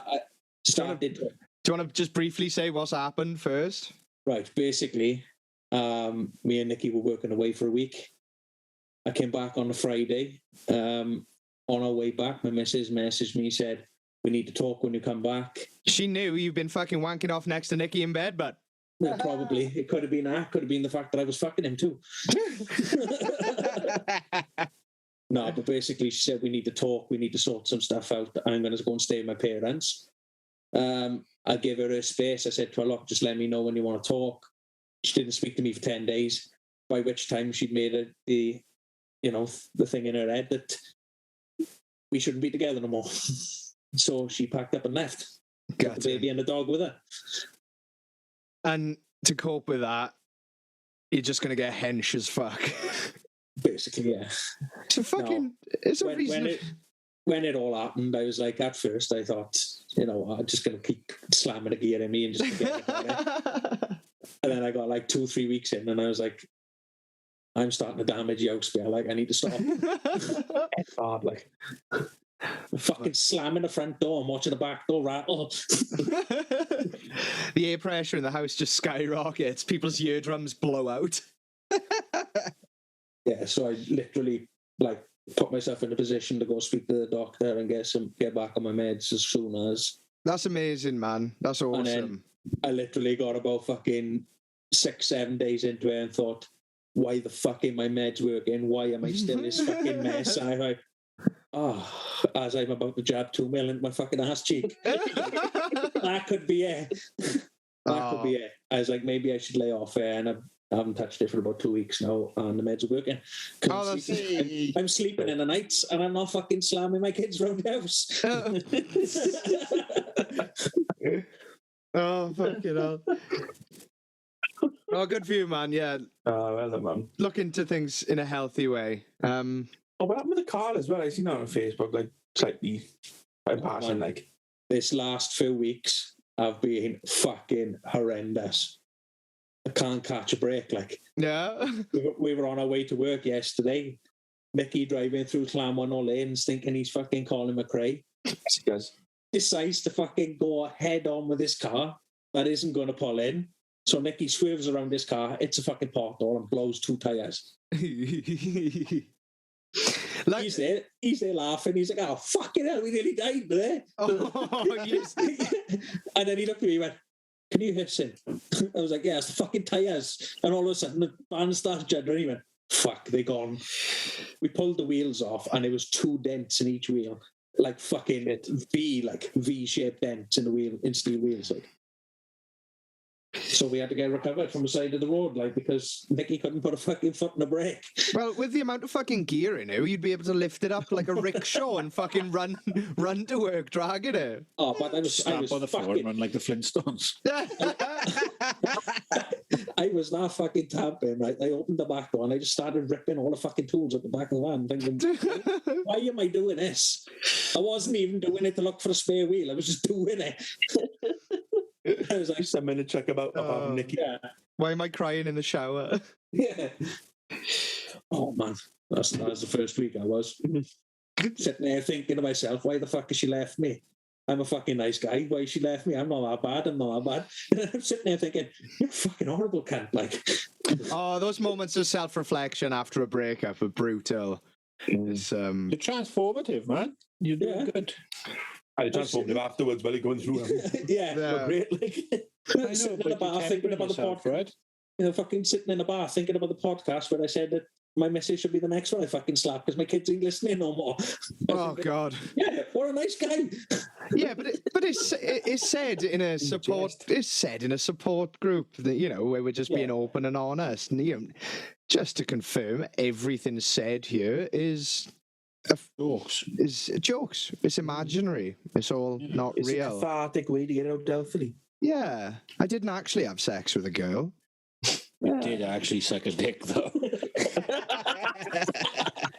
[SPEAKER 5] started
[SPEAKER 1] Do you want to just briefly say what's happened first?
[SPEAKER 5] right. Basically, me and Nikki were working away for a week. I came back on a Friday. On our way back, my missus messaged me, said, "We need to talk when you come back."
[SPEAKER 1] She knew you've been fucking wanking off next to Nicky in bed, but
[SPEAKER 5] Well, probably it could have been that. Could have been the fact that I was fucking him too. No, but basically she said we need to talk. We need to sort some stuff out. I'm going to go and stay with my parents. I gave her space. I said to her, "Look, just let me know when you want to talk." She didn't speak to me for 10 days. By which time she'd made the thing in her head that we shouldn't be together no more. So she packed up and left. Got the baby and the dog with her.
[SPEAKER 1] And to cope with that, you're just gonna get hench as fuck.
[SPEAKER 5] Basically, yeah.
[SPEAKER 1] So fucking, it's a reason.
[SPEAKER 5] When it all happened, I was like, at first, I thought, I'm just going to keep slamming the gear in me and just forget about it. And then I got like 2-3 weeks in, and I was like, I'm starting to damage the house. Like, I need to stop.
[SPEAKER 3] It's hard, like.
[SPEAKER 5] Fucking slamming the front door and watching the back door rattle.
[SPEAKER 1] The air pressure in the house just skyrockets. People's eardrums blow out.
[SPEAKER 5] Yeah, so I literally, like, put myself in a position to go speak to the doctor and get back on my meds as soon as.
[SPEAKER 1] That's amazing, man. That's awesome.
[SPEAKER 5] And then I literally got about fucking 6-7 days into it and thought, why the fuck ain't my meds working? Why am I still this fucking mess? And I'm like, as I'm about to jab 2 mil into my fucking ass cheek. That could be it. That could be it. I was like, maybe I should lay off it, and I haven't touched it for about 2 weeks now, and the meds are working. I'm sleeping in the nights, and I'm not fucking slamming my kids around the house.
[SPEAKER 1] Oh, fucking hell. Oh, good for you, man. Yeah.
[SPEAKER 3] Well done, man.
[SPEAKER 1] Look into things in a healthy way.
[SPEAKER 3] What happened with the car as well? I seen that on Facebook, like, slightly passing, like.
[SPEAKER 5] This last few weeks have been fucking horrendous. I can't catch a break, like.
[SPEAKER 1] Yeah.
[SPEAKER 5] We were on our way to work yesterday. Mickey driving through Clanwell lanes thinking he's fucking Colin McRae.
[SPEAKER 3] Yes, he does.
[SPEAKER 5] Decides to fucking go head on with his car that isn't going to pull in. So Mickey swerves around his car, hits a fucking pothole and blows 2 tyres.
[SPEAKER 1] Like,
[SPEAKER 5] he's there laughing. He's like, oh, fucking hell, we nearly died there.
[SPEAKER 1] oh, yes.
[SPEAKER 5] And then he looked at me and went, can you hiss him? I was like, yeah, it's the fucking tyres. And all of a sudden, the van starts juddering. He went, fuck, they're gone. We pulled the wheels off, and there was 2 dents in each wheel. Like fucking V-shaped dents in the wheel, in steel wheels. Like. So we had to get recovered from the side of the road, like, because Nicky couldn't put a fucking foot in the brake.
[SPEAKER 1] Well, with the amount of fucking gear in it, you'd be able to lift it up like a rickshaw and fucking run to work dragging it.
[SPEAKER 5] Oh, but I was
[SPEAKER 4] Stamp on the floor and run like the Flintstones.
[SPEAKER 5] I was not fucking tapping, right? I opened the back door and I just started ripping all the fucking tools at the back of the van, thinking, why am I doing this? I wasn't even doing it to look for a spare wheel. I was just doing it. I was like,
[SPEAKER 3] some minute check about Nicky.
[SPEAKER 5] Yeah.
[SPEAKER 1] Why am I crying in the shower?
[SPEAKER 5] Yeah. Oh man, that's the first week I was sitting there thinking to myself, why the fuck has she left me? I'm a fucking nice guy. Why she left me? I'm not that bad. And I'm sitting there thinking, you're a fucking horrible cunt. Like,
[SPEAKER 1] oh, those moments of self-reflection after a breakup are brutal. It's,
[SPEAKER 4] You're transformative, man. You're doing good.
[SPEAKER 3] I transformed him afterwards while going through them.
[SPEAKER 5] Yeah.
[SPEAKER 3] Great, like.
[SPEAKER 5] Sitting in the bar thinking about the podcast. You know, fucking sitting in the bar thinking about the podcast where I said that my message should be the next one I fucking slap because my kids ain't listening no more.
[SPEAKER 1] Oh God.
[SPEAKER 5] Yeah, what a nice guy.
[SPEAKER 1] Yeah, but it's said in a support. It's said in a support group that, you know, where we're just being open and honest, and, you know, just to confirm, everything said here is jokes. It's imaginary. It's all not
[SPEAKER 3] It's
[SPEAKER 1] real.
[SPEAKER 3] a cathartic way to get out healthily.
[SPEAKER 1] Yeah, I didn't actually have sex with a girl.
[SPEAKER 4] You did actually suck a dick, though.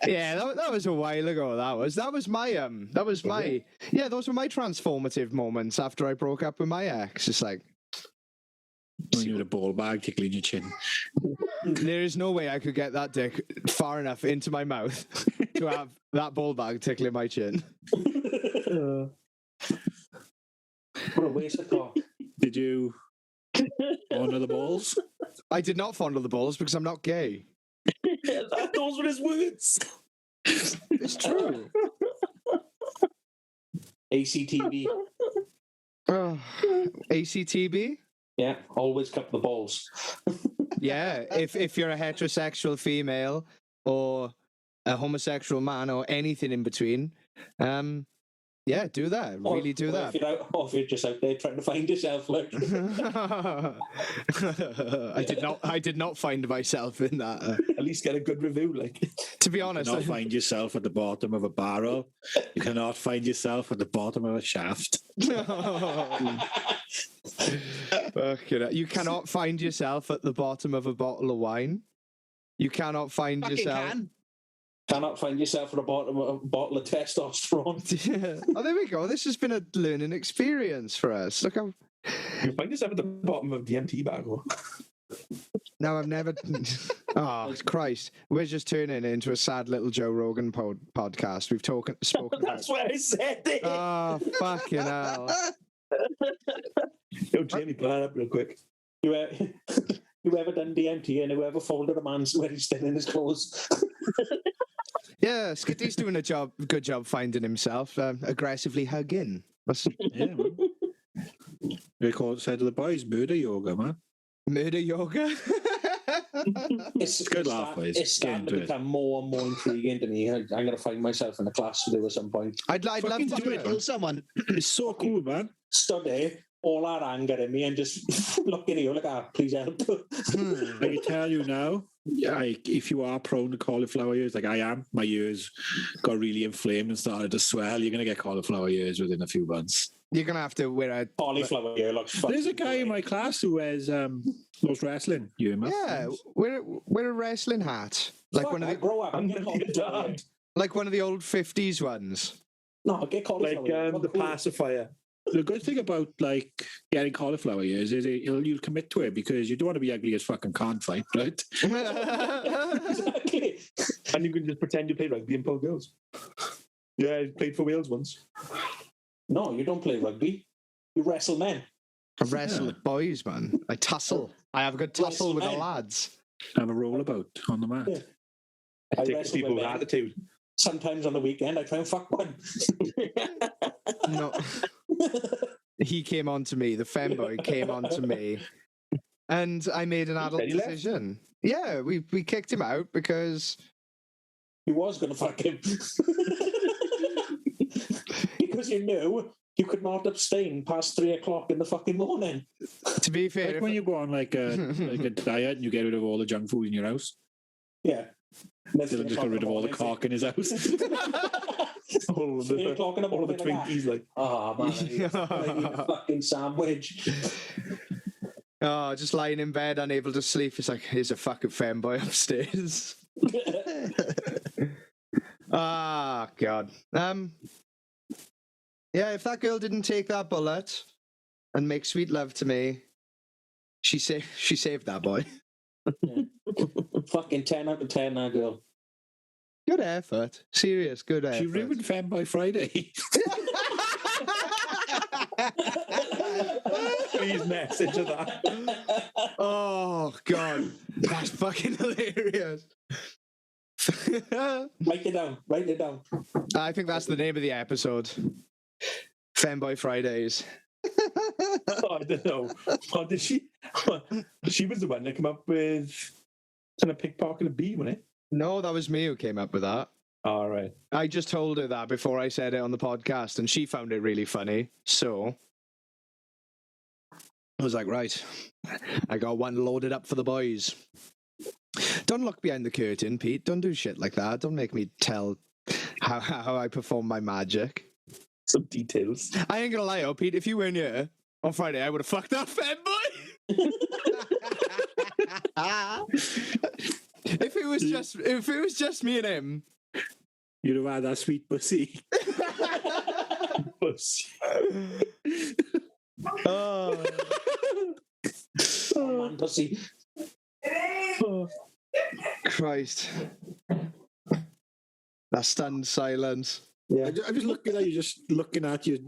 [SPEAKER 1] Yeah, that was a while ago. That was my those were my transformative moments after I broke up with my ex. It's like,
[SPEAKER 4] When you had a ball bag tickling your chin.
[SPEAKER 1] there is no way I could get that dick far enough into my mouth to have that ball bag tickling my chin.
[SPEAKER 5] What a waste of cock.
[SPEAKER 4] Did you honor the balls?
[SPEAKER 1] I did not fondle the balls because I'm not gay.
[SPEAKER 3] Those were his words.
[SPEAKER 1] It's true.
[SPEAKER 5] ACTV.
[SPEAKER 1] ACTB?
[SPEAKER 5] Yeah, always cup the balls.
[SPEAKER 1] Yeah, if you're a heterosexual female or a homosexual man or anything in between, yeah, do that. Really do that.
[SPEAKER 5] If you're just out there trying to find yourself, like.
[SPEAKER 1] I did not find myself in that.
[SPEAKER 3] At least get a good review, like.
[SPEAKER 1] To be honest,
[SPEAKER 4] You cannot find yourself at the bottom of a barrel. You cannot find yourself at the bottom of a shaft.
[SPEAKER 1] Fucking hell. You cannot find yourself at the bottom of a bottle of wine. You cannot find yourself.
[SPEAKER 5] Cannot find yourself at the bottom of a bottle of testosterone.
[SPEAKER 1] Oh, there we go. This has been a learning experience for us. Look how.
[SPEAKER 3] You find yourself at the bottom of the empty bag.
[SPEAKER 1] No, I've never. Oh, Christ. We're just turning it into a sad little Joe Rogan podcast. We've spoken about.
[SPEAKER 3] That's why I said it.
[SPEAKER 1] Oh, fucking hell.
[SPEAKER 3] Yo, Jamie, pull that up real quick.
[SPEAKER 5] You ever done DMT and whoever folded a man's where he's still in his clothes?
[SPEAKER 1] Yeah, Skitty's doing good job finding himself, aggressively hugging.
[SPEAKER 4] Yeah, man. They said to the boys, murder yoga, man.
[SPEAKER 1] Murder yoga.
[SPEAKER 5] It's
[SPEAKER 4] good laugh, boys.
[SPEAKER 5] It's starting to
[SPEAKER 4] Get into it.
[SPEAKER 5] become more and more intriguing to me. I'm going to find myself in a class to do at some point.
[SPEAKER 1] I'd love
[SPEAKER 4] Fucking
[SPEAKER 1] to
[SPEAKER 4] do
[SPEAKER 1] do
[SPEAKER 4] it,
[SPEAKER 1] it.
[SPEAKER 2] Kill someone.
[SPEAKER 4] It's so cool, man.
[SPEAKER 5] Stood there, all that anger in me, and just looking at you like, please help.
[SPEAKER 4] I can tell you now, like, if you are prone to cauliflower ears, like I am, my ears got really inflamed and started to swell. You're going to get cauliflower ears within a few months.
[SPEAKER 1] You're gonna have to wear a
[SPEAKER 5] Cauliflower ear looks fucking
[SPEAKER 4] There's a guy in my class who wears those wrestling. You must.
[SPEAKER 1] yeah, wear a wrestling hat, like one of
[SPEAKER 5] I
[SPEAKER 1] the
[SPEAKER 5] grow up and get cauliflower ear.
[SPEAKER 1] like one of the old 50s ones.
[SPEAKER 5] No, get cauliflower
[SPEAKER 3] Like
[SPEAKER 5] ear.
[SPEAKER 3] the pacifier.
[SPEAKER 4] The good thing about like getting cauliflower ears is you'll commit to it because you don't want to be ugly as fucking can't fight, right?
[SPEAKER 5] Exactly.
[SPEAKER 3] And you can just pretend you play rugby and pull girls. Yeah, I played for Wales once.
[SPEAKER 5] No, you don't play rugby. You wrestle men.
[SPEAKER 1] I wrestle with boys, man. I tussle. I have a good tussle with the
[SPEAKER 5] Wrestle men.
[SPEAKER 1] lads.
[SPEAKER 4] Have a rollabout on the mat.
[SPEAKER 5] Yeah.
[SPEAKER 3] I
[SPEAKER 5] I
[SPEAKER 3] take
[SPEAKER 5] wrestle
[SPEAKER 3] people
[SPEAKER 5] with
[SPEAKER 3] with
[SPEAKER 5] men.
[SPEAKER 3] attitude.
[SPEAKER 5] Sometimes on the weekend, I try and fuck one.
[SPEAKER 1] No, he came on to me. The femboy came on to me, and I made an adult
[SPEAKER 3] Then he left?
[SPEAKER 1] decision. Yeah, we kicked him out because
[SPEAKER 5] He was going to fuck him. Because you knew you could not abstain past 3 o'clock in the fucking morning.
[SPEAKER 1] to be fair,
[SPEAKER 4] Like
[SPEAKER 1] if-
[SPEAKER 4] when you go on like a diet and you get rid of all the junk food in your house.
[SPEAKER 5] Yeah.
[SPEAKER 4] Dylan just got rid of all the cock in his house.
[SPEAKER 3] All
[SPEAKER 5] 3 o'clock in the
[SPEAKER 3] all the
[SPEAKER 5] morning. like that.
[SPEAKER 3] Twinkies, like.
[SPEAKER 5] Oh, man. I need a fucking sandwich.
[SPEAKER 1] oh, just lying in bed, unable to sleep. It's like, here's a fucking femboy upstairs. Ah, God. Yeah, if that girl didn't take that bullet and make sweet love to me, she saved that boy.
[SPEAKER 5] Fucking 10 out of 10, that girl.
[SPEAKER 1] Good effort. Serious, good effort.
[SPEAKER 4] She ruined Femmeboy Friday.
[SPEAKER 3] Please message of that.
[SPEAKER 1] Oh, God. That's fucking hilarious.
[SPEAKER 5] Write it down. Write it down.
[SPEAKER 1] I think that's the name of the episode. Femmeboy Fridays.
[SPEAKER 3] Oh, I don't know. Oh, did she? She was the one that came up with trying to pickpocket a bee, wasn't it?
[SPEAKER 1] No, that was me who came up with that.
[SPEAKER 3] All right.
[SPEAKER 1] I just told her that before I said it on the podcast, and she found it really funny. So I was like, right, I got one loaded up for the boys. Don't look behind the curtain, Pete. Don't do shit like that. Don't make me tell how I perform my magic.
[SPEAKER 3] Some details.
[SPEAKER 1] I ain't gonna lie, Pete. If you weren't here on Friday, I would have fucked that femboy. If it was just me and him.
[SPEAKER 4] You'd have had that sweet pussy.
[SPEAKER 3] Pussy.
[SPEAKER 1] Oh.
[SPEAKER 5] Oh, man, pussy.
[SPEAKER 1] Christ. That stunned silence.
[SPEAKER 5] Yeah.
[SPEAKER 4] I'm just looking at you, just looking at your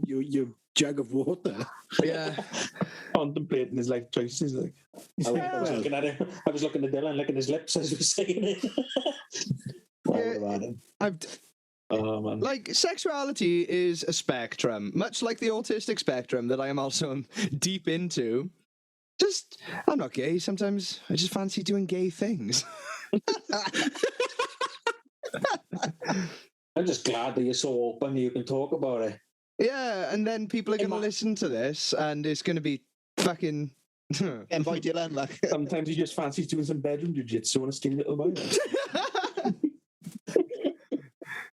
[SPEAKER 4] jug of water.
[SPEAKER 1] Yeah.
[SPEAKER 3] Contemplating his life choices. Like.
[SPEAKER 5] I was looking at him. I was looking at Dylan, licking his lips as he was saying it.
[SPEAKER 1] I've,
[SPEAKER 3] man.
[SPEAKER 1] like, sexuality is a spectrum, much like the autistic spectrum that I am also deep into. I'm not gay. Sometimes I just fancy doing gay things.
[SPEAKER 5] I'm just glad that you're so open you can talk about it.
[SPEAKER 1] Yeah, and then people are going to
[SPEAKER 5] Emma.
[SPEAKER 1] listen to this, and it's going to be fucking...
[SPEAKER 2] And by Dylan, like.
[SPEAKER 3] Sometimes he just fancies doing some bedroom jiu-jitsu on a skinny little boy.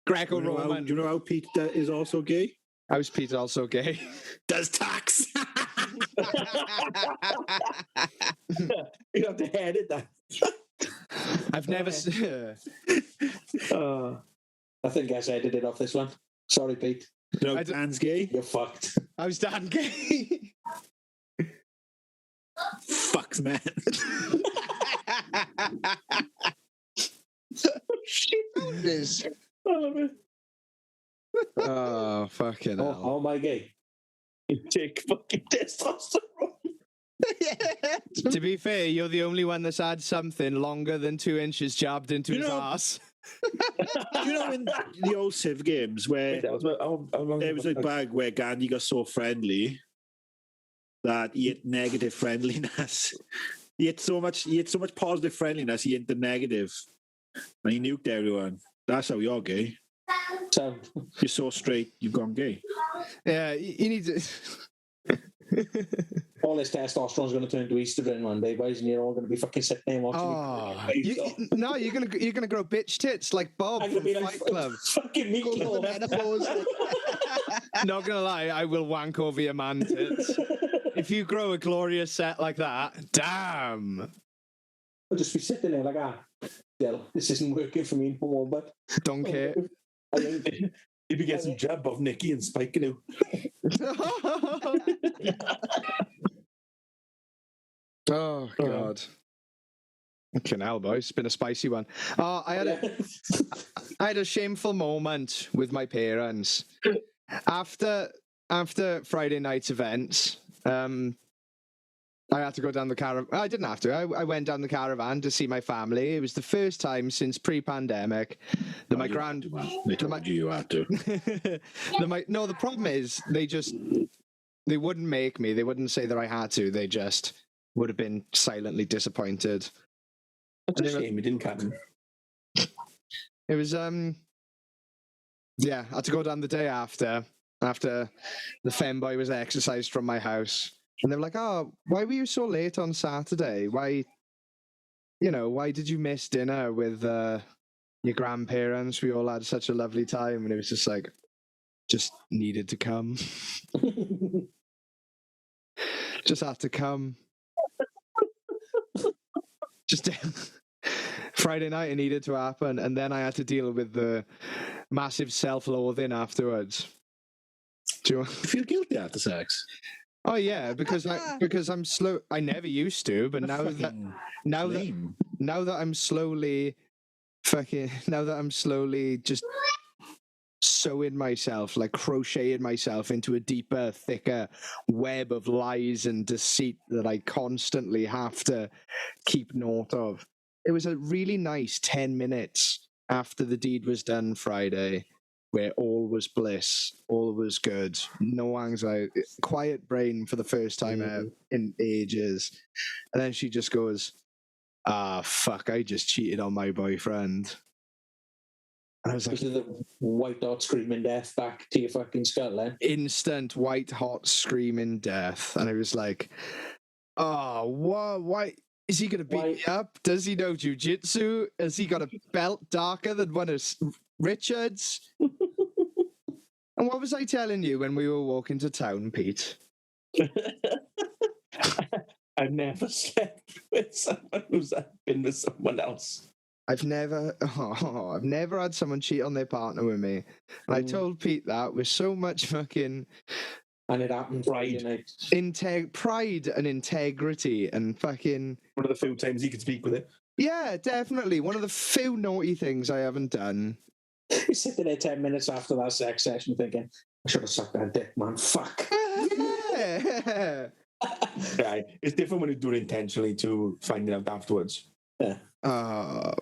[SPEAKER 1] Greco-Roman.
[SPEAKER 4] Do you know how Pete is also gay?
[SPEAKER 1] How's Pete also gay?
[SPEAKER 4] Does tax.
[SPEAKER 3] You have to edit that.
[SPEAKER 1] I've never...
[SPEAKER 5] I think I edited off this one. Sorry, Pete.
[SPEAKER 4] You know,
[SPEAKER 1] I d-
[SPEAKER 4] Dan's gay.
[SPEAKER 5] You're fucked.
[SPEAKER 1] How's Dan gay?
[SPEAKER 4] Fucks man.
[SPEAKER 2] Shit, it is.
[SPEAKER 1] Oh, fucking hell.
[SPEAKER 5] Oh my gay.
[SPEAKER 3] You take fucking testosterone.
[SPEAKER 1] To be fair, you're the only one that's had something longer than 2 inches jabbed into
[SPEAKER 4] You
[SPEAKER 1] his
[SPEAKER 4] know-
[SPEAKER 1] ass.
[SPEAKER 4] You know, in the old Civ games where
[SPEAKER 3] That was how long
[SPEAKER 4] there was a bug where Gandhi got so friendly that he had negative friendliness. He had so much positive friendliness, he had the negative. And he nuked everyone. That's how you're gay.
[SPEAKER 5] So,
[SPEAKER 4] You're so straight, you've gone gay.
[SPEAKER 1] Yeah, you need to.
[SPEAKER 5] all this testosterone's going to turn to estrogen one day, boys, and you're all going to be fucking sitting there watching.
[SPEAKER 1] Oh, no, you're gonna grow bitch tits like Bob
[SPEAKER 5] I'm
[SPEAKER 1] from
[SPEAKER 5] going to be
[SPEAKER 1] Fight
[SPEAKER 5] like
[SPEAKER 1] Club.
[SPEAKER 5] fucking
[SPEAKER 2] Go to the
[SPEAKER 5] meatloaf.
[SPEAKER 2] menopause.
[SPEAKER 1] Not gonna lie, I will wank over your man tits. If you grow a glorious set like that, damn.
[SPEAKER 5] I'll just be sitting there like, Dell, this isn't working for me no more, but
[SPEAKER 1] Don't care.
[SPEAKER 3] If you get some jab of Nicky and Spike, you
[SPEAKER 1] Oh God. Fucking hell, boys. It's been a spicy one. Oh, I had a shameful moment with my parents. After Friday night's events, I had to go down the caravan. I didn't have to. I went down the caravan to see my family. It was the first time since pre-pandemic that my grand.
[SPEAKER 4] They told you had to.
[SPEAKER 1] No, the problem is they wouldn't make me. They wouldn't say that I had to. They just would have been silently disappointed.
[SPEAKER 3] That's a shame it didn't happen.
[SPEAKER 1] It was yeah, I had to go down the day after the Femmeboy was exercised from my house. And they were like, "Oh, why were you so late on Saturday? Why did you miss dinner with your grandparents? We all had such a lovely time." And it was just like, just needed to come. Just had to come. Just Friday night it needed to happen, and then I had to deal with the massive self-loathing afterwards. Do you
[SPEAKER 4] You feel guilty after sex?
[SPEAKER 1] Oh yeah, because I'm slow. I never used to, but now that I'm slowly just sewing myself, like crocheting myself into a deeper, thicker web of lies and deceit that I constantly have to keep note of. It was a really nice 10 minutes after the deed was done Friday, where all was bliss, all was good, no anxiety, quiet brain for the first time in ages. And then she just goes, fuck, I just cheated on my boyfriend. And I was like,
[SPEAKER 5] this is the white dot screaming death back to your fucking skull, then.
[SPEAKER 1] Instant white hot screaming death. And I was like, oh, why? Is he going to beat me up? Does he know jujitsu? Has he got a belt darker than one of Richard's? And what was I telling you when we were walking to town, Pete?
[SPEAKER 3] I've never slept with someone who's been with someone else.
[SPEAKER 1] I've never had someone cheat on their partner with me. And I told Pete that with so much fucking...
[SPEAKER 5] And it happened
[SPEAKER 3] Pride.
[SPEAKER 1] Pride and integrity and fucking...
[SPEAKER 3] One of the few times he could speak with it.
[SPEAKER 1] Yeah, definitely. One of the few naughty things I haven't done.
[SPEAKER 5] You're sitting there 10 minutes after that sex session thinking, I should have sucked that dick, man. Fuck.
[SPEAKER 1] Yeah.
[SPEAKER 3] Yeah, it's different when you do it intentionally to finding out afterwards.
[SPEAKER 5] Yeah.
[SPEAKER 3] You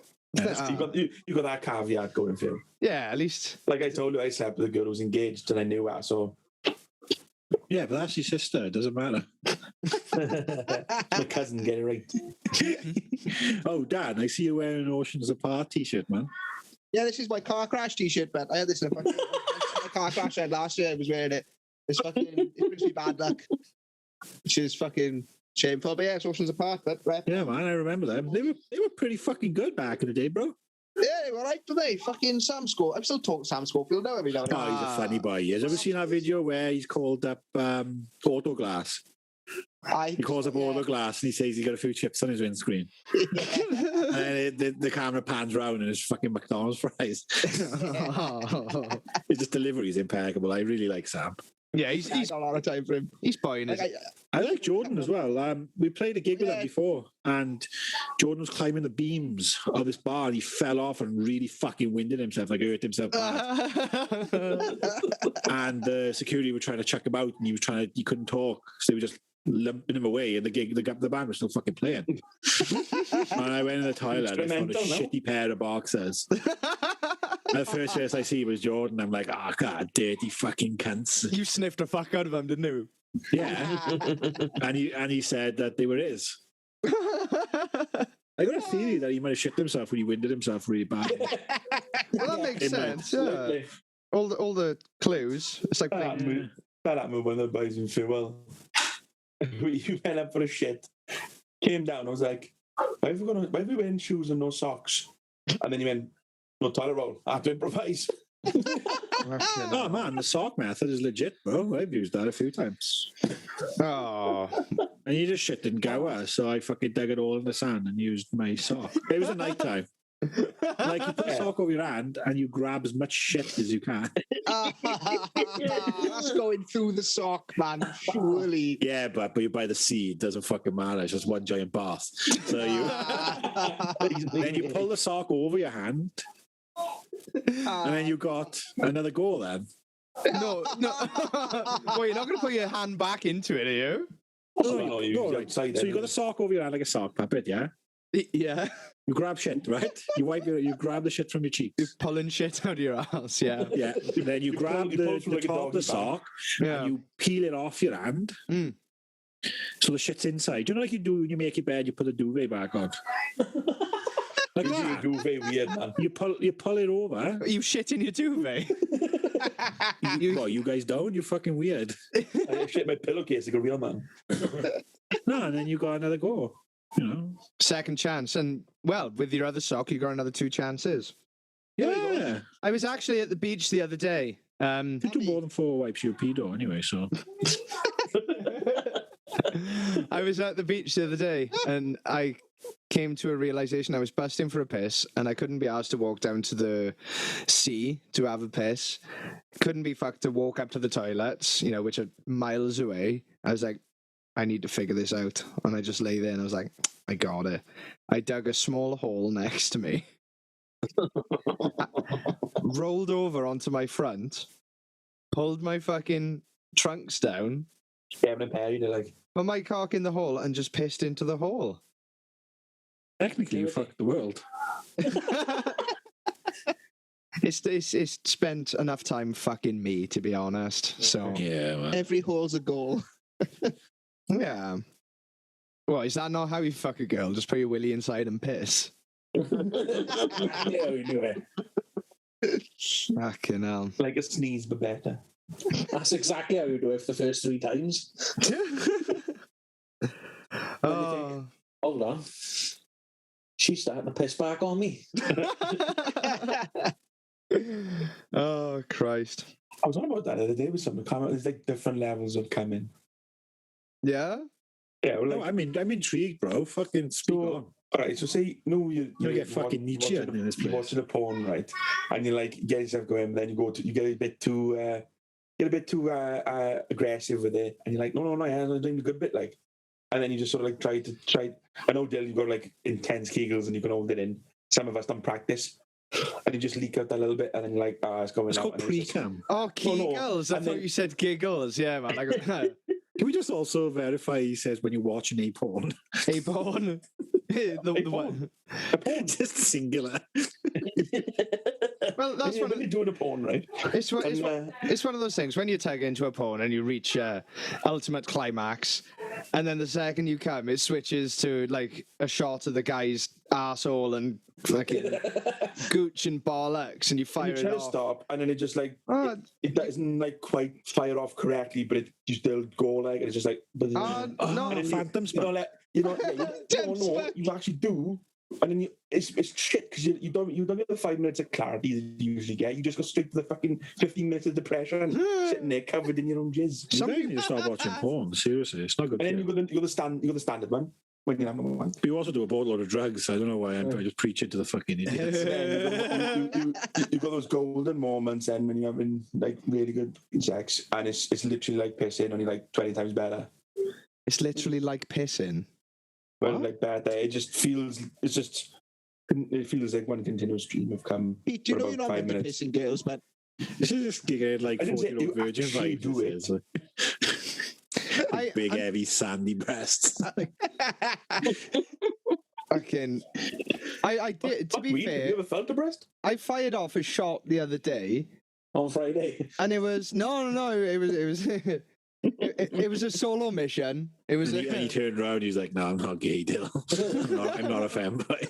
[SPEAKER 3] got that caveat going for you.
[SPEAKER 1] Yeah, at least.
[SPEAKER 3] Like I told you, I slept with a girl who was engaged and I knew her, so...
[SPEAKER 4] Yeah, but that's your sister. It doesn't matter.
[SPEAKER 3] My cousin, get it right.
[SPEAKER 4] Oh, Dan, I see you wearing an Oceans Apart t-shirt, man.
[SPEAKER 2] Yeah, this is my car crash t-shirt, but I had this in a fucking my car crash I had last year. I was wearing it. It brings me bad luck, which is fucking shameful. But yeah, it's Oceans Apart. But right.
[SPEAKER 4] Yeah, man, I remember them. They were pretty fucking good back in the day, bro.
[SPEAKER 2] Yeah, they were right for me. Fucking Sam Schofield. I'm still talking to Sam Schofield now every now and then.
[SPEAKER 4] Oh, he's a funny boy. Has ever seen that video where he's called up Autoglass? He calls up Autoglass and he says he's got a few chips on his windscreen. And then the camera pans round and it's fucking McDonald's fries. His delivery is impeccable. I really like Sam.
[SPEAKER 1] Yeah, he's
[SPEAKER 2] a lot of time for him.
[SPEAKER 1] He's buying it.
[SPEAKER 4] I like Jordan as well. We played a gig with him before, and Jordan was climbing the beams of this bar, and he fell off and really fucking winded himself, like hurt himself bad. And the security were trying to chuck him out, and he couldn't talk, so they were just lumping him away, and the band was still fucking playing. And I went in the toilet and I found a
[SPEAKER 5] Instrumental, no?
[SPEAKER 4] shitty pair of boxers. And the first face I see was Jordan. I'm like, oh, God, dirty fucking cunts.
[SPEAKER 1] You sniffed the fuck out of him, didn't you?
[SPEAKER 4] Yeah. and he said that they were his. I got a theory that he might have shit himself when he winded himself really bad.
[SPEAKER 1] Well, that makes
[SPEAKER 4] It might.
[SPEAKER 1] sense. Yeah. All the clues. It's like playing-
[SPEAKER 3] That happened when the boys in farewell. We went up for a shit. Came down. I was like, why have we wearing shoes and no socks? And then he went, no toilet roll. I have to improvise.
[SPEAKER 4] Oh, man, the sock method is legit, bro. I've used that a few times.
[SPEAKER 1] Oh,
[SPEAKER 4] And you just shit didn't go well, so I fucking dug it all in the sand and used my sock. It was a night time. Like, you put a sock over your hand and you grab as much shit as you can.
[SPEAKER 2] That's going through the sock, man. Surely.
[SPEAKER 4] Yeah, but you're by the sea. It doesn't fucking matter. It's just one giant bath. So you then you pull the sock over your hand, and then you got another goal then.
[SPEAKER 1] no. Well, you're not going to put your hand back into it, are you?
[SPEAKER 3] No, you
[SPEAKER 4] right.
[SPEAKER 3] outside
[SPEAKER 4] So you got the sock over your hand like a sock puppet, yeah?
[SPEAKER 1] Yeah.
[SPEAKER 4] You grab shit, right? You grab the shit from your cheeks.
[SPEAKER 1] You're pulling shit out of your ass, yeah.
[SPEAKER 4] Yeah. Then you grab
[SPEAKER 3] you pull
[SPEAKER 4] the
[SPEAKER 3] from like a
[SPEAKER 4] top of the
[SPEAKER 3] doggy bag.
[SPEAKER 4] sock
[SPEAKER 1] Yeah.
[SPEAKER 4] and you peel it off your hand.
[SPEAKER 1] Mm.
[SPEAKER 4] So the shit's inside. You know, like you do when you make your bed, you put the duvet back on. Like
[SPEAKER 3] You
[SPEAKER 4] that.
[SPEAKER 3] do very weird, man.
[SPEAKER 4] You pull it over.
[SPEAKER 1] You shit in your duvet.
[SPEAKER 4] You guys don't? You're fucking weird.
[SPEAKER 3] I shit my pillowcase like a real man.
[SPEAKER 4] No, and then you got another go. You know.
[SPEAKER 1] Second chance. And, well, with your other sock, you got another 2 chances.
[SPEAKER 4] Yeah.
[SPEAKER 1] I was actually at the beach the other day.
[SPEAKER 4] You do more than 4 wipes, you're a pedo anyway, so.
[SPEAKER 1] I was at the beach the other day and I came to a realization I was busting for a piss and I couldn't be asked to walk down to the sea to have a piss. Couldn't be fucked to walk up to the toilets, you know, which are miles away. I was like, I need to figure this out. And I just lay there and I was like, I got it. I dug a small hole next to me, rolled over onto my front, pulled my fucking trunks down,
[SPEAKER 3] Kevin and Perry, they're like,
[SPEAKER 1] put my cock in the hole and just pissed into the hole.
[SPEAKER 4] Technically, you fucked the world.
[SPEAKER 1] It's spent enough time fucking me, to be honest. So
[SPEAKER 4] Yeah, man.
[SPEAKER 2] Every hole's a goal.
[SPEAKER 1] yeah. Well, is that not how you fuck a girl? Just put your willy inside and piss.
[SPEAKER 5] Yeah, we do it.
[SPEAKER 1] Fucking hell.
[SPEAKER 3] like a sneeze, but better.
[SPEAKER 5] That's exactly how you do it for the first 3 times.
[SPEAKER 1] Oh.
[SPEAKER 5] Hold on. She's starting to piss back on me.
[SPEAKER 1] Oh, Christ.
[SPEAKER 3] I was on about that the other day with someone. There's like different levels of coming.
[SPEAKER 1] Yeah?
[SPEAKER 3] Yeah, well,
[SPEAKER 4] No,
[SPEAKER 3] like,
[SPEAKER 4] I'm intrigued, bro. Fucking speak on.
[SPEAKER 3] all right, so say you
[SPEAKER 4] get fucking Nietzsche in this
[SPEAKER 3] you're
[SPEAKER 4] place.
[SPEAKER 3] watching a porn, right? And you like get yourself going, but then you get a bit too aggressive with it, and you're like, no, I'm doing the good bit, like, and then you just sort of like try. I know, Dylan, you've got like intense kegels and you can hold it in. Some of us don't practice, and you just leak out that little bit, and then you're like, it's going
[SPEAKER 4] It's
[SPEAKER 3] out.
[SPEAKER 4] called
[SPEAKER 3] And it's just-
[SPEAKER 4] pre-cam.
[SPEAKER 1] Oh,
[SPEAKER 3] No, no,
[SPEAKER 1] giggles. I
[SPEAKER 3] and
[SPEAKER 1] thought
[SPEAKER 3] then-
[SPEAKER 1] you said giggles. Yeah, man. I go,
[SPEAKER 4] Can we just also verify he says when you're watching a porn?
[SPEAKER 1] hey, porn. the
[SPEAKER 3] porn.
[SPEAKER 1] one.
[SPEAKER 3] A porn.
[SPEAKER 4] Just singular.
[SPEAKER 1] Well, that's
[SPEAKER 3] when
[SPEAKER 1] one.
[SPEAKER 3] you're doing a porn, right?
[SPEAKER 1] It's one, it's,
[SPEAKER 3] And,
[SPEAKER 1] one, it's one of those things when you tag into a porn and you reach ultimate climax, and then the second you come, it switches to like a shot of the guy's arsehole and fucking gooch and bollocks, and you
[SPEAKER 3] and
[SPEAKER 1] fire
[SPEAKER 3] you try
[SPEAKER 1] it
[SPEAKER 3] to
[SPEAKER 1] off.
[SPEAKER 3] stop, and then it just like
[SPEAKER 1] Oh,
[SPEAKER 3] it doesn't like quite fire off correctly, but you still go like, and it's just like.
[SPEAKER 1] no.
[SPEAKER 4] Oh, phantom
[SPEAKER 3] You don't
[SPEAKER 4] spot.
[SPEAKER 3] you don't know. You actually do, and then it's shit because you don't get the 5 minutes of clarity that you usually get. You just go straight to the fucking 15 minutes of depression, sitting there covered in your own jizz.
[SPEAKER 4] You really need to stop watching porn. Seriously, it's not good.
[SPEAKER 3] And then
[SPEAKER 4] for
[SPEAKER 3] you got the standard one when you have one.
[SPEAKER 4] But you also do a boatload of drugs. I don't know why I just preach it to the fucking idiots.
[SPEAKER 3] You got those golden moments, and when you're having like really good sex, and it's literally like pissing, only like 20 times better.
[SPEAKER 1] It's literally like pissing.
[SPEAKER 3] Well,
[SPEAKER 1] What?
[SPEAKER 3] like better. It feels like one continuous stream of cum.
[SPEAKER 2] Pete, do you
[SPEAKER 3] for
[SPEAKER 2] know you're
[SPEAKER 3] about
[SPEAKER 2] not
[SPEAKER 3] 5
[SPEAKER 2] meant to
[SPEAKER 3] minutes.
[SPEAKER 2] piss in girls, man?
[SPEAKER 4] This is just gigging like
[SPEAKER 3] I didn't say
[SPEAKER 4] 40-year-old
[SPEAKER 3] you
[SPEAKER 4] virgin
[SPEAKER 3] actually
[SPEAKER 4] vibes.
[SPEAKER 3] do
[SPEAKER 4] this is. big, heavy, sandy breasts.
[SPEAKER 1] Fucking. I did. To
[SPEAKER 3] Fuck
[SPEAKER 1] be
[SPEAKER 3] weed. Have
[SPEAKER 1] fair,
[SPEAKER 3] you ever felt a breast?
[SPEAKER 1] I fired off a shot the other day,
[SPEAKER 5] On Friday.
[SPEAKER 1] and it was no. It was it was a solo mission. It was.
[SPEAKER 4] And he turned around. He was like, "No, I'm not gay, Dill. I'm not a femboy."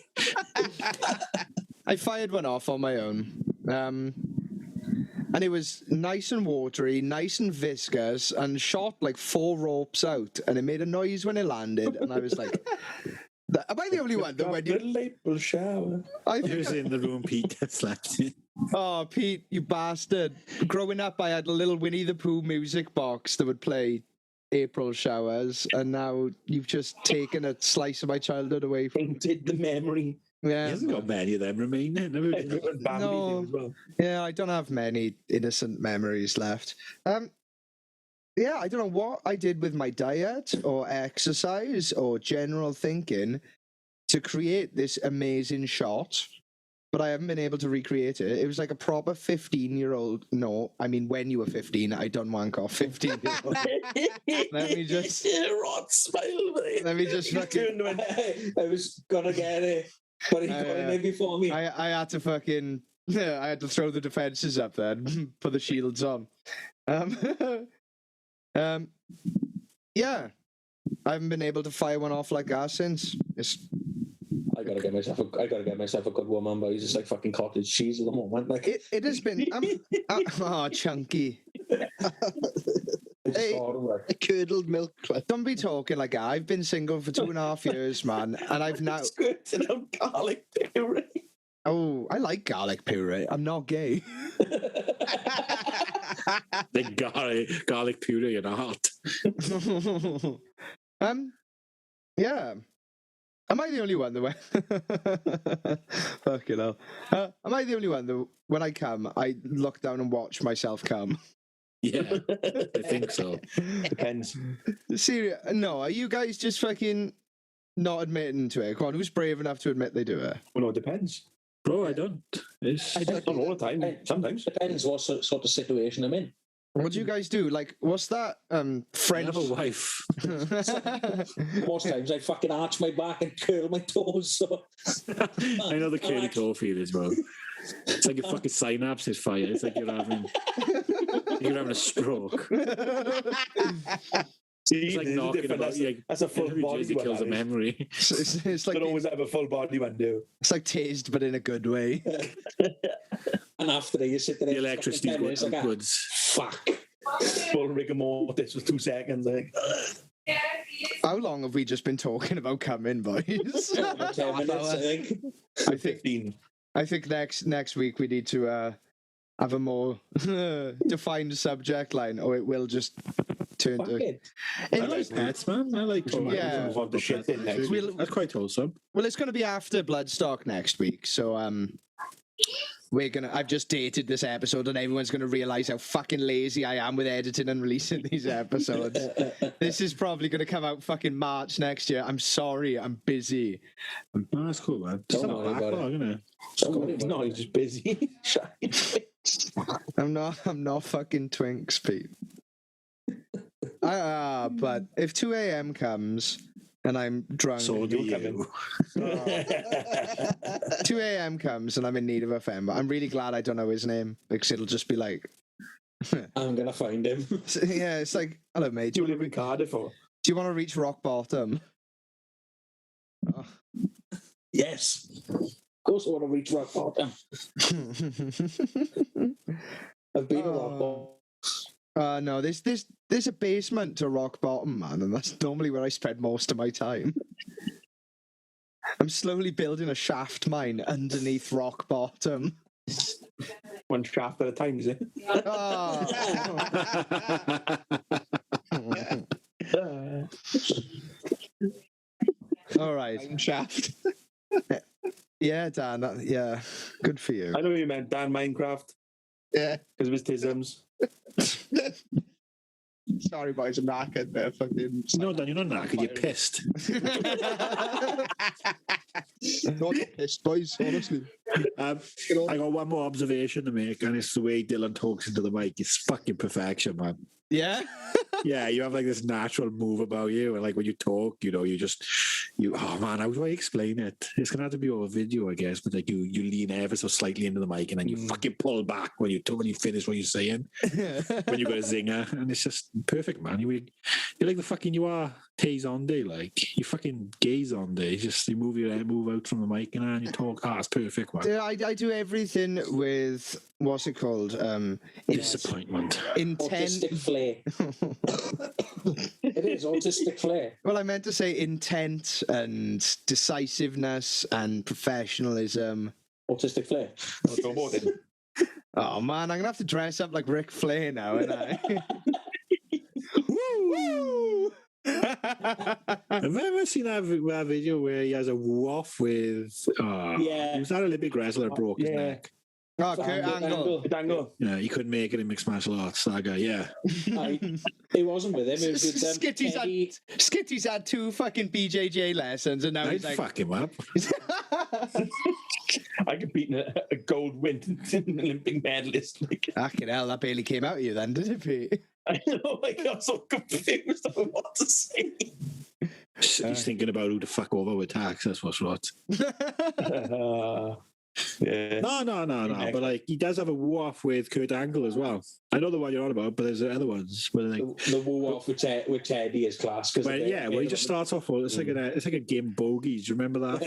[SPEAKER 1] I fired one off on my own. And it was nice and watery, nice and viscous, and shot like 4 ropes out, and it made a noise when it landed, and I was like, am I the only one that when you...
[SPEAKER 3] Little April shower.
[SPEAKER 1] I
[SPEAKER 4] He was in the room, Pete slapped him.
[SPEAKER 1] Oh, Pete, you bastard. Growing up, I had a little Winnie the Pooh music box that would play April showers, and now you've just taken a slice of my childhood away from me.
[SPEAKER 5] Painted the memory.
[SPEAKER 4] He
[SPEAKER 1] Yeah.
[SPEAKER 4] hasn't got many of them remaining.
[SPEAKER 3] Bambi
[SPEAKER 1] No.
[SPEAKER 3] thing as well.
[SPEAKER 1] Yeah, I don't have many innocent memories left. Yeah, I don't know what I did with my diet or exercise or general thinking to create this amazing shot, but I haven't been able to recreate it. It was like a proper 15-year-old. No, I mean, when you were 15, I done wank off 15-year-old. Let me just...
[SPEAKER 5] Rod smile, mate.
[SPEAKER 1] Let me just fucking...
[SPEAKER 5] I was gonna get it, but he got in there before me.
[SPEAKER 1] I had to fucking... I had to throw the defences up then, put the shields on. Yeah, I haven't been able to fire one off like that since.
[SPEAKER 5] I gotta get myself a good woman, but he's just like fucking cottage cheese at the moment. Like
[SPEAKER 1] It has been. Oh, chunky. Hey,
[SPEAKER 2] A curdled milk clip.
[SPEAKER 1] don't be talking like that. I've been single for 2.5 years, man, and I've now.
[SPEAKER 5] squirting out garlic puree.
[SPEAKER 1] Oh, I like garlic puree. I'm not gay.
[SPEAKER 4] The garlic puree in a hot.
[SPEAKER 1] Yeah. Am I the only one that went? Fucking hell. Am I the only one that when I come, I look down and watch myself come?
[SPEAKER 4] Yeah, I think so.
[SPEAKER 3] Depends.
[SPEAKER 1] Serious? No, are you guys just fucking not admitting to it? Come on, who's brave enough to admit they do it?
[SPEAKER 3] Well, no, it depends.
[SPEAKER 4] Bro, I don't. It's...
[SPEAKER 3] Not all the time. Sometimes.
[SPEAKER 5] Depends what sort of situation I'm in.
[SPEAKER 1] What do you guys do? Like, what's that?
[SPEAKER 4] I
[SPEAKER 1] French.
[SPEAKER 4] have a wife.
[SPEAKER 5] Most times I fucking arch my back and curl my toes. So
[SPEAKER 4] I know the curly toe feelings, bro. It's like your fucking synapses fire. It's like you're having a stroke.
[SPEAKER 3] See,
[SPEAKER 4] It's like
[SPEAKER 3] there's a
[SPEAKER 4] knocking
[SPEAKER 3] difference.
[SPEAKER 4] about.
[SPEAKER 3] That's a full
[SPEAKER 4] every
[SPEAKER 3] body
[SPEAKER 4] jersey
[SPEAKER 3] one.
[SPEAKER 4] kills a
[SPEAKER 3] that is.
[SPEAKER 4] memory.
[SPEAKER 1] It's like
[SPEAKER 3] Don't always have a full body one, do.
[SPEAKER 1] it's like tased, but in a good way.
[SPEAKER 5] and after that you sit there
[SPEAKER 4] The electricity's going
[SPEAKER 5] like,
[SPEAKER 4] upwards.
[SPEAKER 5] fuck.
[SPEAKER 3] Full rigor mortis for 2 seconds. I think.
[SPEAKER 1] How long have we just been talking about coming, boys?
[SPEAKER 5] 10 minutes, I think.
[SPEAKER 1] I think
[SPEAKER 3] 15.
[SPEAKER 1] I think next week we need to have a more defined subject line, or it will just turn
[SPEAKER 5] Fuck
[SPEAKER 1] to.
[SPEAKER 5] it.
[SPEAKER 4] I like pets, man. I like
[SPEAKER 1] Yeah.
[SPEAKER 3] Move on to shit then next week.
[SPEAKER 4] That's quite wholesome.
[SPEAKER 1] Well, it's going to be after Bloodstock next week, so I've just dated this episode, and everyone's going to realize how fucking lazy I am with editing and releasing these episodes. This is probably going to come out fucking March next year. I'm sorry, I'm busy.
[SPEAKER 4] Oh, that's cool, man. It's
[SPEAKER 5] Don't
[SPEAKER 4] not
[SPEAKER 5] worry about
[SPEAKER 4] backlog, isn't it?
[SPEAKER 3] No, he's just busy.
[SPEAKER 1] I'm not fucking Twinks, Pete. But if 2 a.m. comes and I'm drunk,
[SPEAKER 4] So do
[SPEAKER 3] You'll come
[SPEAKER 4] you.
[SPEAKER 1] 2 a.m. comes and I'm in need of a femme, I'm really glad I don't know his name, because it'll just be like,
[SPEAKER 5] I'm gonna find him.
[SPEAKER 1] yeah, it's like, hello mate,
[SPEAKER 3] Do you live in Cardiff or?
[SPEAKER 1] do you want to reach rock bottom? Oh.
[SPEAKER 5] Yes. Of course I want to reach rock bottom. I've been a rock bottom.
[SPEAKER 1] No, there's a basement to rock bottom, man, and that's normally where I spend most of my time. I'm slowly building a shaft mine underneath rock bottom.
[SPEAKER 3] One shaft at a time, is it?
[SPEAKER 1] Oh. All right.
[SPEAKER 2] Mine shaft.
[SPEAKER 1] Yeah, Dan. Yeah, good for you.
[SPEAKER 3] I know you meant Dan Minecraft
[SPEAKER 2] Yeah.
[SPEAKER 3] because of his tisms.
[SPEAKER 2] Sorry, boys, I'm knackered there. Fucking.
[SPEAKER 4] No, Dan, you're not knackered. You're pissed.
[SPEAKER 2] Not pissed, boys, honestly.
[SPEAKER 4] I got one more observation to make, and it's the way Dylan talks into the mic. It's fucking perfection, man.
[SPEAKER 1] Yeah.
[SPEAKER 4] Yeah, you have like this natural move about you, and like when you talk, you oh man, how do I explain it? It's gonna have to be over video, I guess, but like you lean ever so slightly into the mic and then you fucking pull back when you finish what you're saying. When you got a zinger, and it's just perfect, man. You're like the fucking you are Tay-Zonde, like you fucking gaze-onde. Just you move your head, move out from the mic and you talk. It's perfect, man.
[SPEAKER 1] I do everything with what's it called?
[SPEAKER 4] Disappointment.
[SPEAKER 5] Autistic flair. It is autistic flair.
[SPEAKER 1] Well, I meant to say intent and decisiveness and professionalism.
[SPEAKER 5] Autistic flair.
[SPEAKER 1] Oh man, I'm gonna have to dress up like Ric Flair now, ain't I? Woo!
[SPEAKER 4] Have you ever seen that video where he has a woof with?
[SPEAKER 5] Yeah.
[SPEAKER 4] He was that Olympic wrestler that broke his neck.
[SPEAKER 1] Oh, Kurt Angle.
[SPEAKER 4] Yeah, he couldn't make it in mixed martial arts. That guy, yeah.
[SPEAKER 5] It wasn't with him. It was with
[SPEAKER 1] Skitty's had 2 fucking BJJ lessons, and now
[SPEAKER 4] I'd
[SPEAKER 1] he's like,
[SPEAKER 4] fuck him up.
[SPEAKER 3] I could beat a gold winning Olympic medalist. Like,
[SPEAKER 1] fucking hell, that barely came out of you then, did it, Pete?
[SPEAKER 3] I know, like, I'm so confused about what to say.
[SPEAKER 4] He's thinking about who to fuck over with tax. That's what's right.
[SPEAKER 3] Yeah.
[SPEAKER 4] No. But like, he does have a woof with Kurt Angle as well. I know the one you're on about, but there's other ones. Where like,
[SPEAKER 5] the woo-off with Teddy is class.
[SPEAKER 4] Where he just starts off with it's like a game of bogeys. Do you remember that?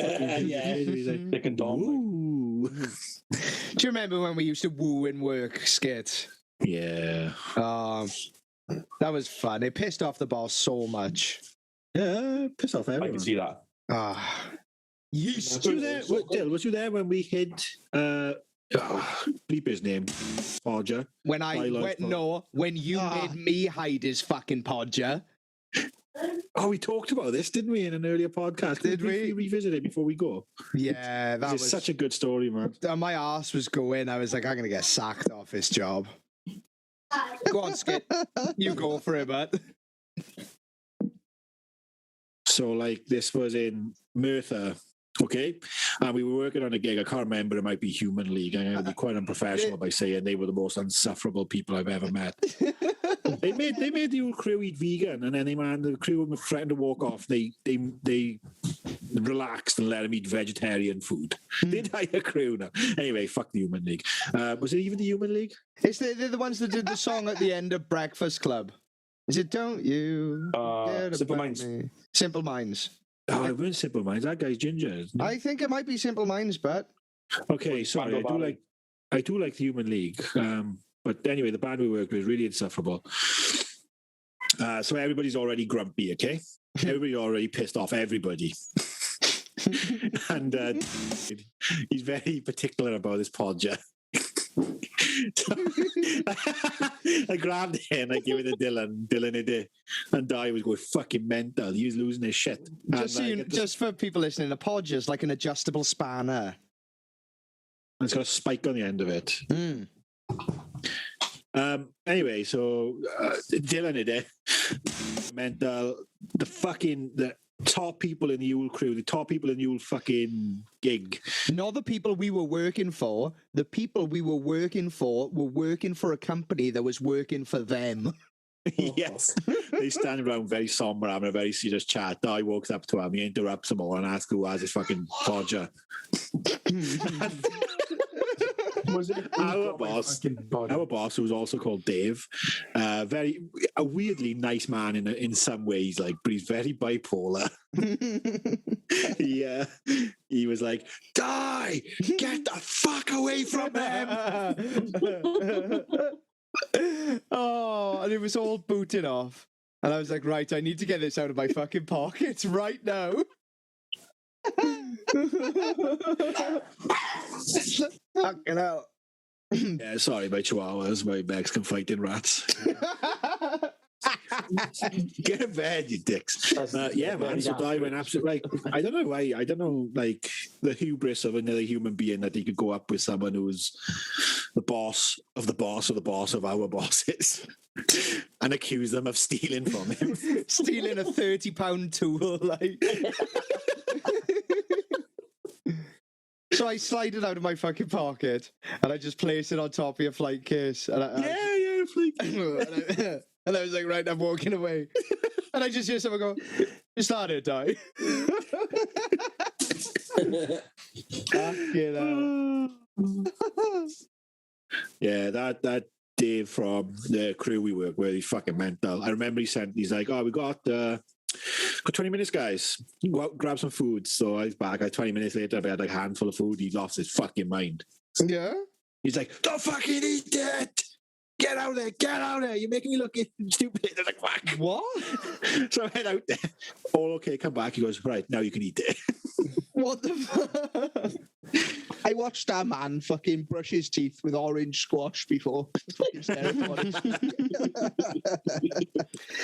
[SPEAKER 5] Yeah.
[SPEAKER 3] He's like, Dick and Dom.
[SPEAKER 4] Ooh.
[SPEAKER 1] Do you remember when we used to woo in work, Skit?
[SPEAKER 4] Yeah.
[SPEAKER 1] That was fun. It pissed off the boss so much.
[SPEAKER 4] Yeah, piss off everyone.
[SPEAKER 3] I can see that.
[SPEAKER 4] Was you there? Dill, was you there when we hid bleep his name? Podger.
[SPEAKER 1] When you made me hide his fucking podger.
[SPEAKER 4] Oh, we talked about this, didn't we, in an earlier podcast?
[SPEAKER 1] Did we
[SPEAKER 4] revisit it before we go?
[SPEAKER 1] Yeah, that was
[SPEAKER 4] such a good story, man.
[SPEAKER 1] My ass was going. I was like, I'm gonna get sacked off this job. Go on, Skit. You go for it, bud.
[SPEAKER 4] So, like, this was in Merthyr, okay? And we were working on a gig. I can't remember. It might be Human League. I'm going to be quite unprofessional by saying they were the most insufferable people I've ever met. They made the whole crew eat vegan, and then the crew were threatened to walk off. They relaxed and let them eat vegetarian food. The entire crew now. Anyway, fuck the Human League. Was it even the Human League?
[SPEAKER 1] They're the ones that did the song at the end of Breakfast Club. Is it Don't You?
[SPEAKER 3] Simple Minds.
[SPEAKER 1] Me. Simple Minds.
[SPEAKER 4] Oh, it wasn't Simple Minds. That guy's ginger. Isn't he?
[SPEAKER 1] I think it might be Simple Minds, but
[SPEAKER 4] okay, sorry. I do like the Human League. But anyway, the band we worked with is really insufferable. So everybody's already grumpy, okay? Everybody already pissed off everybody. And he's very particular about his podger. So, I grabbed it and I gave it to Dylan. Dylan did it. And Di was going fucking mental. He was losing his shit.
[SPEAKER 1] Just for people listening, a podger is like an adjustable spanner.
[SPEAKER 4] And it's got a spike on the end of it. Anyway, so Dylan did it. Mental. The top people in the Yule crew, the top people in the Yule fucking gig.
[SPEAKER 1] Not the people we were working for. The people we were working for were working for a company that was working for them.
[SPEAKER 4] Yes. They stand around very somber, having a very serious chat. I walks up to him, he interrupts them all and asks who has his fucking podger. Our boss, who was also called Dave, a weirdly nice man in some ways, like, but he's very bipolar. He was like, "Die! Get the fuck away from them!"
[SPEAKER 1] Oh, and it was all booting off, and I was like, "Right, I need to get this out of my fucking pockets right now." Fucking hell.
[SPEAKER 4] Yeah, sorry, my chihuahuas, my Mexican fighting rats. Get in bed, you dicks. Yeah, man. So Di went absolutely like, I don't know why. I don't know, like, the hubris of another human being that he could go up with someone who's the boss of the boss of the boss of our bosses and accuse them of stealing from him.
[SPEAKER 1] Stealing a £30 tool, like. So I slide it out of my fucking pocket and I just place it on top of your flight case. And
[SPEAKER 4] yeah, flight case.
[SPEAKER 1] And I was like, right, I'm walking away. And I just hear someone go, you started, die.
[SPEAKER 4] Yeah, that Dave from the crew we work with, he's fucking mental. I remember he's like, oh, we got 20 minutes, guys. Go out, grab some food. So I was back like 20 minutes later, I had like a handful of food. He lost his fucking mind.
[SPEAKER 1] Yeah?
[SPEAKER 4] He's like, don't fucking eat it! Get out there, get out there. You're making me look stupid. I was like, fuck.
[SPEAKER 1] What?
[SPEAKER 4] So I head out there. All okay, come back. He goes, right, now you can eat it.
[SPEAKER 1] What the fuck?
[SPEAKER 2] I watched that man fucking brush his teeth with orange squash before. Fucking terrifying.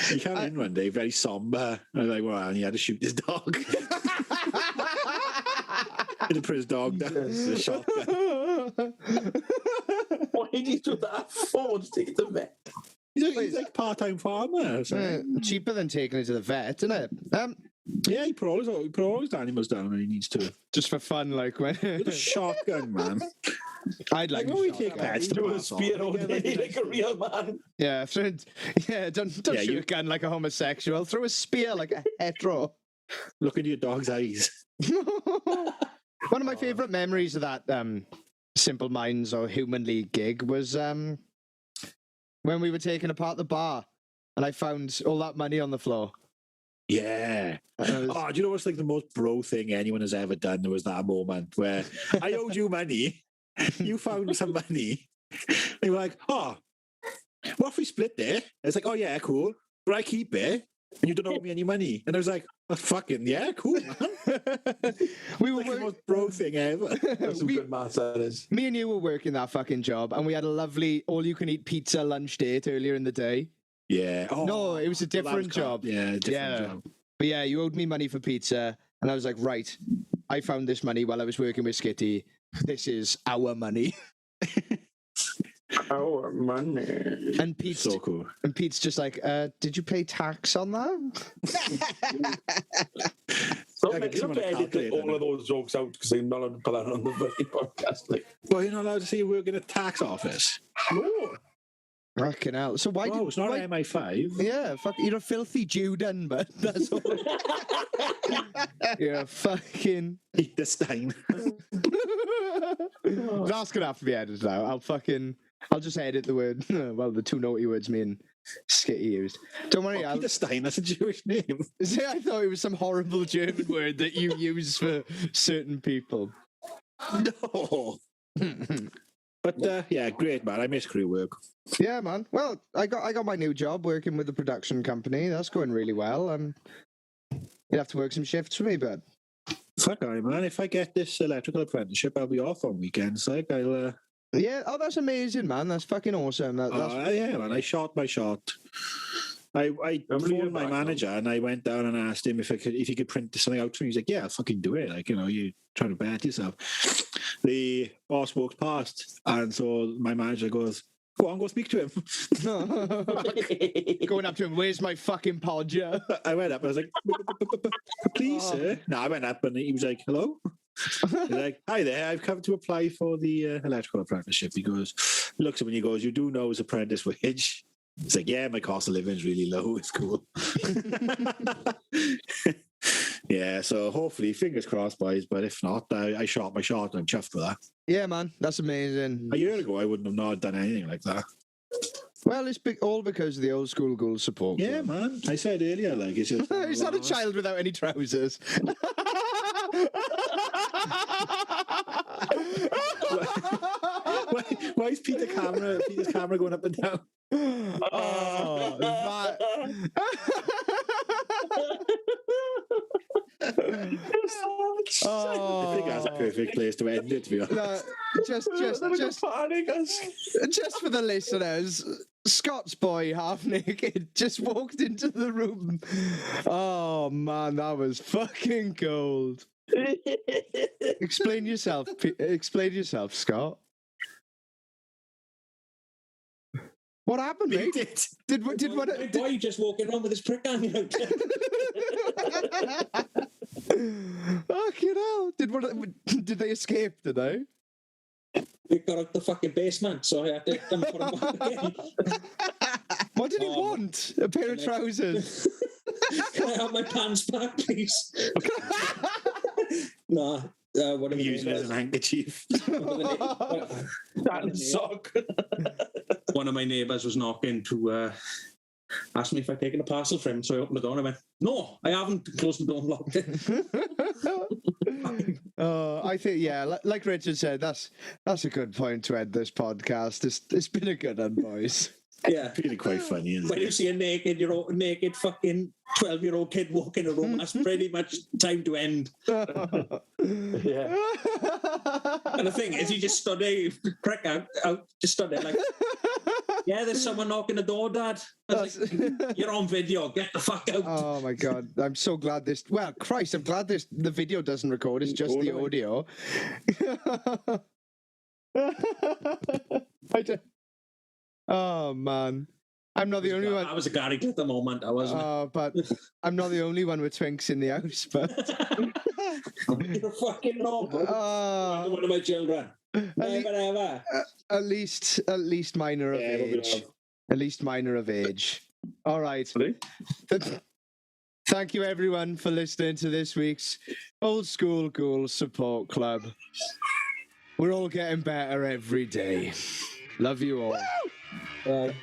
[SPEAKER 4] He came in one day, very somber. I was like, well, and he had to shoot his dog. He had to put his dog down with a shotgun.
[SPEAKER 5] Why did you do that for? Just take it to the vet.
[SPEAKER 4] He's like a part-time farmer. So.
[SPEAKER 1] Cheaper than taking it to the vet, isn't it?
[SPEAKER 4] Yeah, he put all his animals down when he needs to.
[SPEAKER 1] Just for fun, like when
[SPEAKER 4] With a shotgun, man.
[SPEAKER 1] I'd like
[SPEAKER 4] when
[SPEAKER 1] a
[SPEAKER 4] we
[SPEAKER 1] shotgun.
[SPEAKER 4] take pets to
[SPEAKER 5] Do a
[SPEAKER 4] pass on,
[SPEAKER 5] spear on
[SPEAKER 4] we get,
[SPEAKER 5] it like a real man.
[SPEAKER 1] Yeah, don't
[SPEAKER 4] Yeah,
[SPEAKER 1] shoot a gun like a homosexual. Throw a spear like a hetero.
[SPEAKER 4] look into your dog's eyes.
[SPEAKER 1] One of my favourite memories of that Simple Minds or Human League gig was when we were taking apart the bar and I found all that money on the floor.
[SPEAKER 4] Yeah.
[SPEAKER 1] And I was-
[SPEAKER 4] Oh, do you know what's like the most bro thing anyone has ever done? There was that moment where I owed you money, you found some money, and you were like, oh, what if we split it? It's like, oh yeah, cool. But I keep it, and you don't owe me any money. And I was like, oh, fucking yeah, cool, man.
[SPEAKER 1] we were
[SPEAKER 4] Like the
[SPEAKER 1] work-
[SPEAKER 4] most bro thing ever.
[SPEAKER 5] That's some
[SPEAKER 1] we-
[SPEAKER 5] good maths, that is.
[SPEAKER 1] me and you were working that fucking job and we had a lovely all-you-can-eat pizza lunch date earlier in the day.
[SPEAKER 4] Yeah. Oh,
[SPEAKER 1] No, it was a
[SPEAKER 4] that was
[SPEAKER 1] different
[SPEAKER 4] cool.
[SPEAKER 1] job.
[SPEAKER 4] Yeah, different
[SPEAKER 1] Yeah.
[SPEAKER 4] job.
[SPEAKER 1] But yeah, you owed me money for pizza, and I was like, right, I found this money while I was working with Skitty. This is our money.
[SPEAKER 3] Our money.
[SPEAKER 1] And Pete's
[SPEAKER 4] So cool.
[SPEAKER 1] just like, did you pay tax on that?
[SPEAKER 3] Don't
[SPEAKER 4] I
[SPEAKER 3] make,
[SPEAKER 4] guess
[SPEAKER 3] you
[SPEAKER 4] I'm
[SPEAKER 3] don't
[SPEAKER 4] gonna
[SPEAKER 3] edit
[SPEAKER 4] calculate
[SPEAKER 3] all
[SPEAKER 4] that.
[SPEAKER 3] of those jokes out because I'm not allowed to put that on the fucking podcast. Like,
[SPEAKER 4] Well, you're not allowed to say you work in a tax office.
[SPEAKER 3] no.
[SPEAKER 1] Fucking hell. So why
[SPEAKER 4] Oh,
[SPEAKER 1] did
[SPEAKER 4] it's not
[SPEAKER 1] why,
[SPEAKER 4] MI5.
[SPEAKER 1] Yeah, fuck, you're a filthy Jew then, but that's all. You're a fucking...
[SPEAKER 4] Eat the Stein.
[SPEAKER 1] That's gonna have to be edited out. I'll just edit the word, well, the two naughty words me and Skitty used. Don't worry,
[SPEAKER 4] Peter Stein, that's a Jewish name.
[SPEAKER 1] See, I thought it was some horrible German word that you use for certain people.
[SPEAKER 4] No. But yeah, great, man. I miss crew work.
[SPEAKER 1] Yeah, man. Well, I got my new job working with the production company. That's going really well. You'd have to work some shifts for me, but
[SPEAKER 4] Fuck, I man. If I get this electrical apprenticeship, I'll be off on weekends. Like, I'll.
[SPEAKER 1] yeah. Oh, that's amazing, man. That's fucking awesome. That's
[SPEAKER 4] Yeah, man. I shot my shot. I phoned my manager and I went down and asked him if he could print something out for me. He's like, "Yeah, I'll fucking do it." Like, you're trying to bet yourself. The boss walks past, and so my manager goes, "Go on, go speak to him."
[SPEAKER 1] going up to him. Where's my fucking podger?
[SPEAKER 4] I went up. I was like, "Please, sir." No, I went up and he was like, "Hello." He's like, "Hi there. I've come to apply for the electrical apprenticeship." He goes, looks at me and he goes, "You do know his apprentice wage?" It's like, "Yeah, my cost of living is really low. It's cool." Yeah, so hopefully, fingers crossed, boys. But if not, I shot my shot and I'm chuffed with that.
[SPEAKER 1] Yeah, man. That's amazing.
[SPEAKER 4] A year ago, I wouldn't have not done anything like that.
[SPEAKER 1] Well, it's all because of the old school goal support.
[SPEAKER 4] Yeah, man. I said earlier, like, it's just.
[SPEAKER 1] He's not a child without any trousers.
[SPEAKER 4] Why is Peter's camera going up and down?
[SPEAKER 1] Oh, that.
[SPEAKER 4] I think that's a perfect place to end it, to be honest.
[SPEAKER 1] No, just for the listeners, Scott's boy, half naked, just walked into the room. Oh man, that was fucking gold. Explain yourself. Explain yourself, Scott. What happened, mate? Did what?
[SPEAKER 5] Why are you just walking around with this prick on you?
[SPEAKER 1] Fucking hell! Did they escape? Did they?
[SPEAKER 5] We got out the fucking basement, so I had to come for them back again.
[SPEAKER 1] What did he want? A pair of trousers.
[SPEAKER 5] Can I have my pants back, please? Nah. What am I
[SPEAKER 4] Using it as an handkerchief.
[SPEAKER 5] That sock. One of my neighbours was knocking to ask me if I'd taken a parcel for him, so I opened the door and I went, "No, I haven't." Closed the door and locked it.
[SPEAKER 1] I think, yeah, like Richard said, that's a good point to end this podcast. It's been a good one, boys.
[SPEAKER 5] Yeah.
[SPEAKER 4] Really quite funny, isn't
[SPEAKER 5] When you
[SPEAKER 4] it?
[SPEAKER 5] see a naked fucking 12-year-old kid walk in a room, that's pretty much time to end. Yeah. And the thing is, he just stood there, crack out, just stood there like, yeah, there's someone knocking the door, Dad. I was like, you're on video, get the fuck out.
[SPEAKER 1] Oh my God. I'm so glad I'm glad the video doesn't record, it's just the audio. Oh man. I'm not the only one.
[SPEAKER 5] I was a garlic at the moment, I wasn't.
[SPEAKER 1] But I'm not the only one with twinks in the house, but
[SPEAKER 5] You're fucking normal. One of my children. Never ever.
[SPEAKER 1] At least mine are of age. At least mine are of age. All right. Thank you everyone for listening to this week's Old School Ghoul Support Club. We're all getting better every day. Love you all.
[SPEAKER 5] Bye.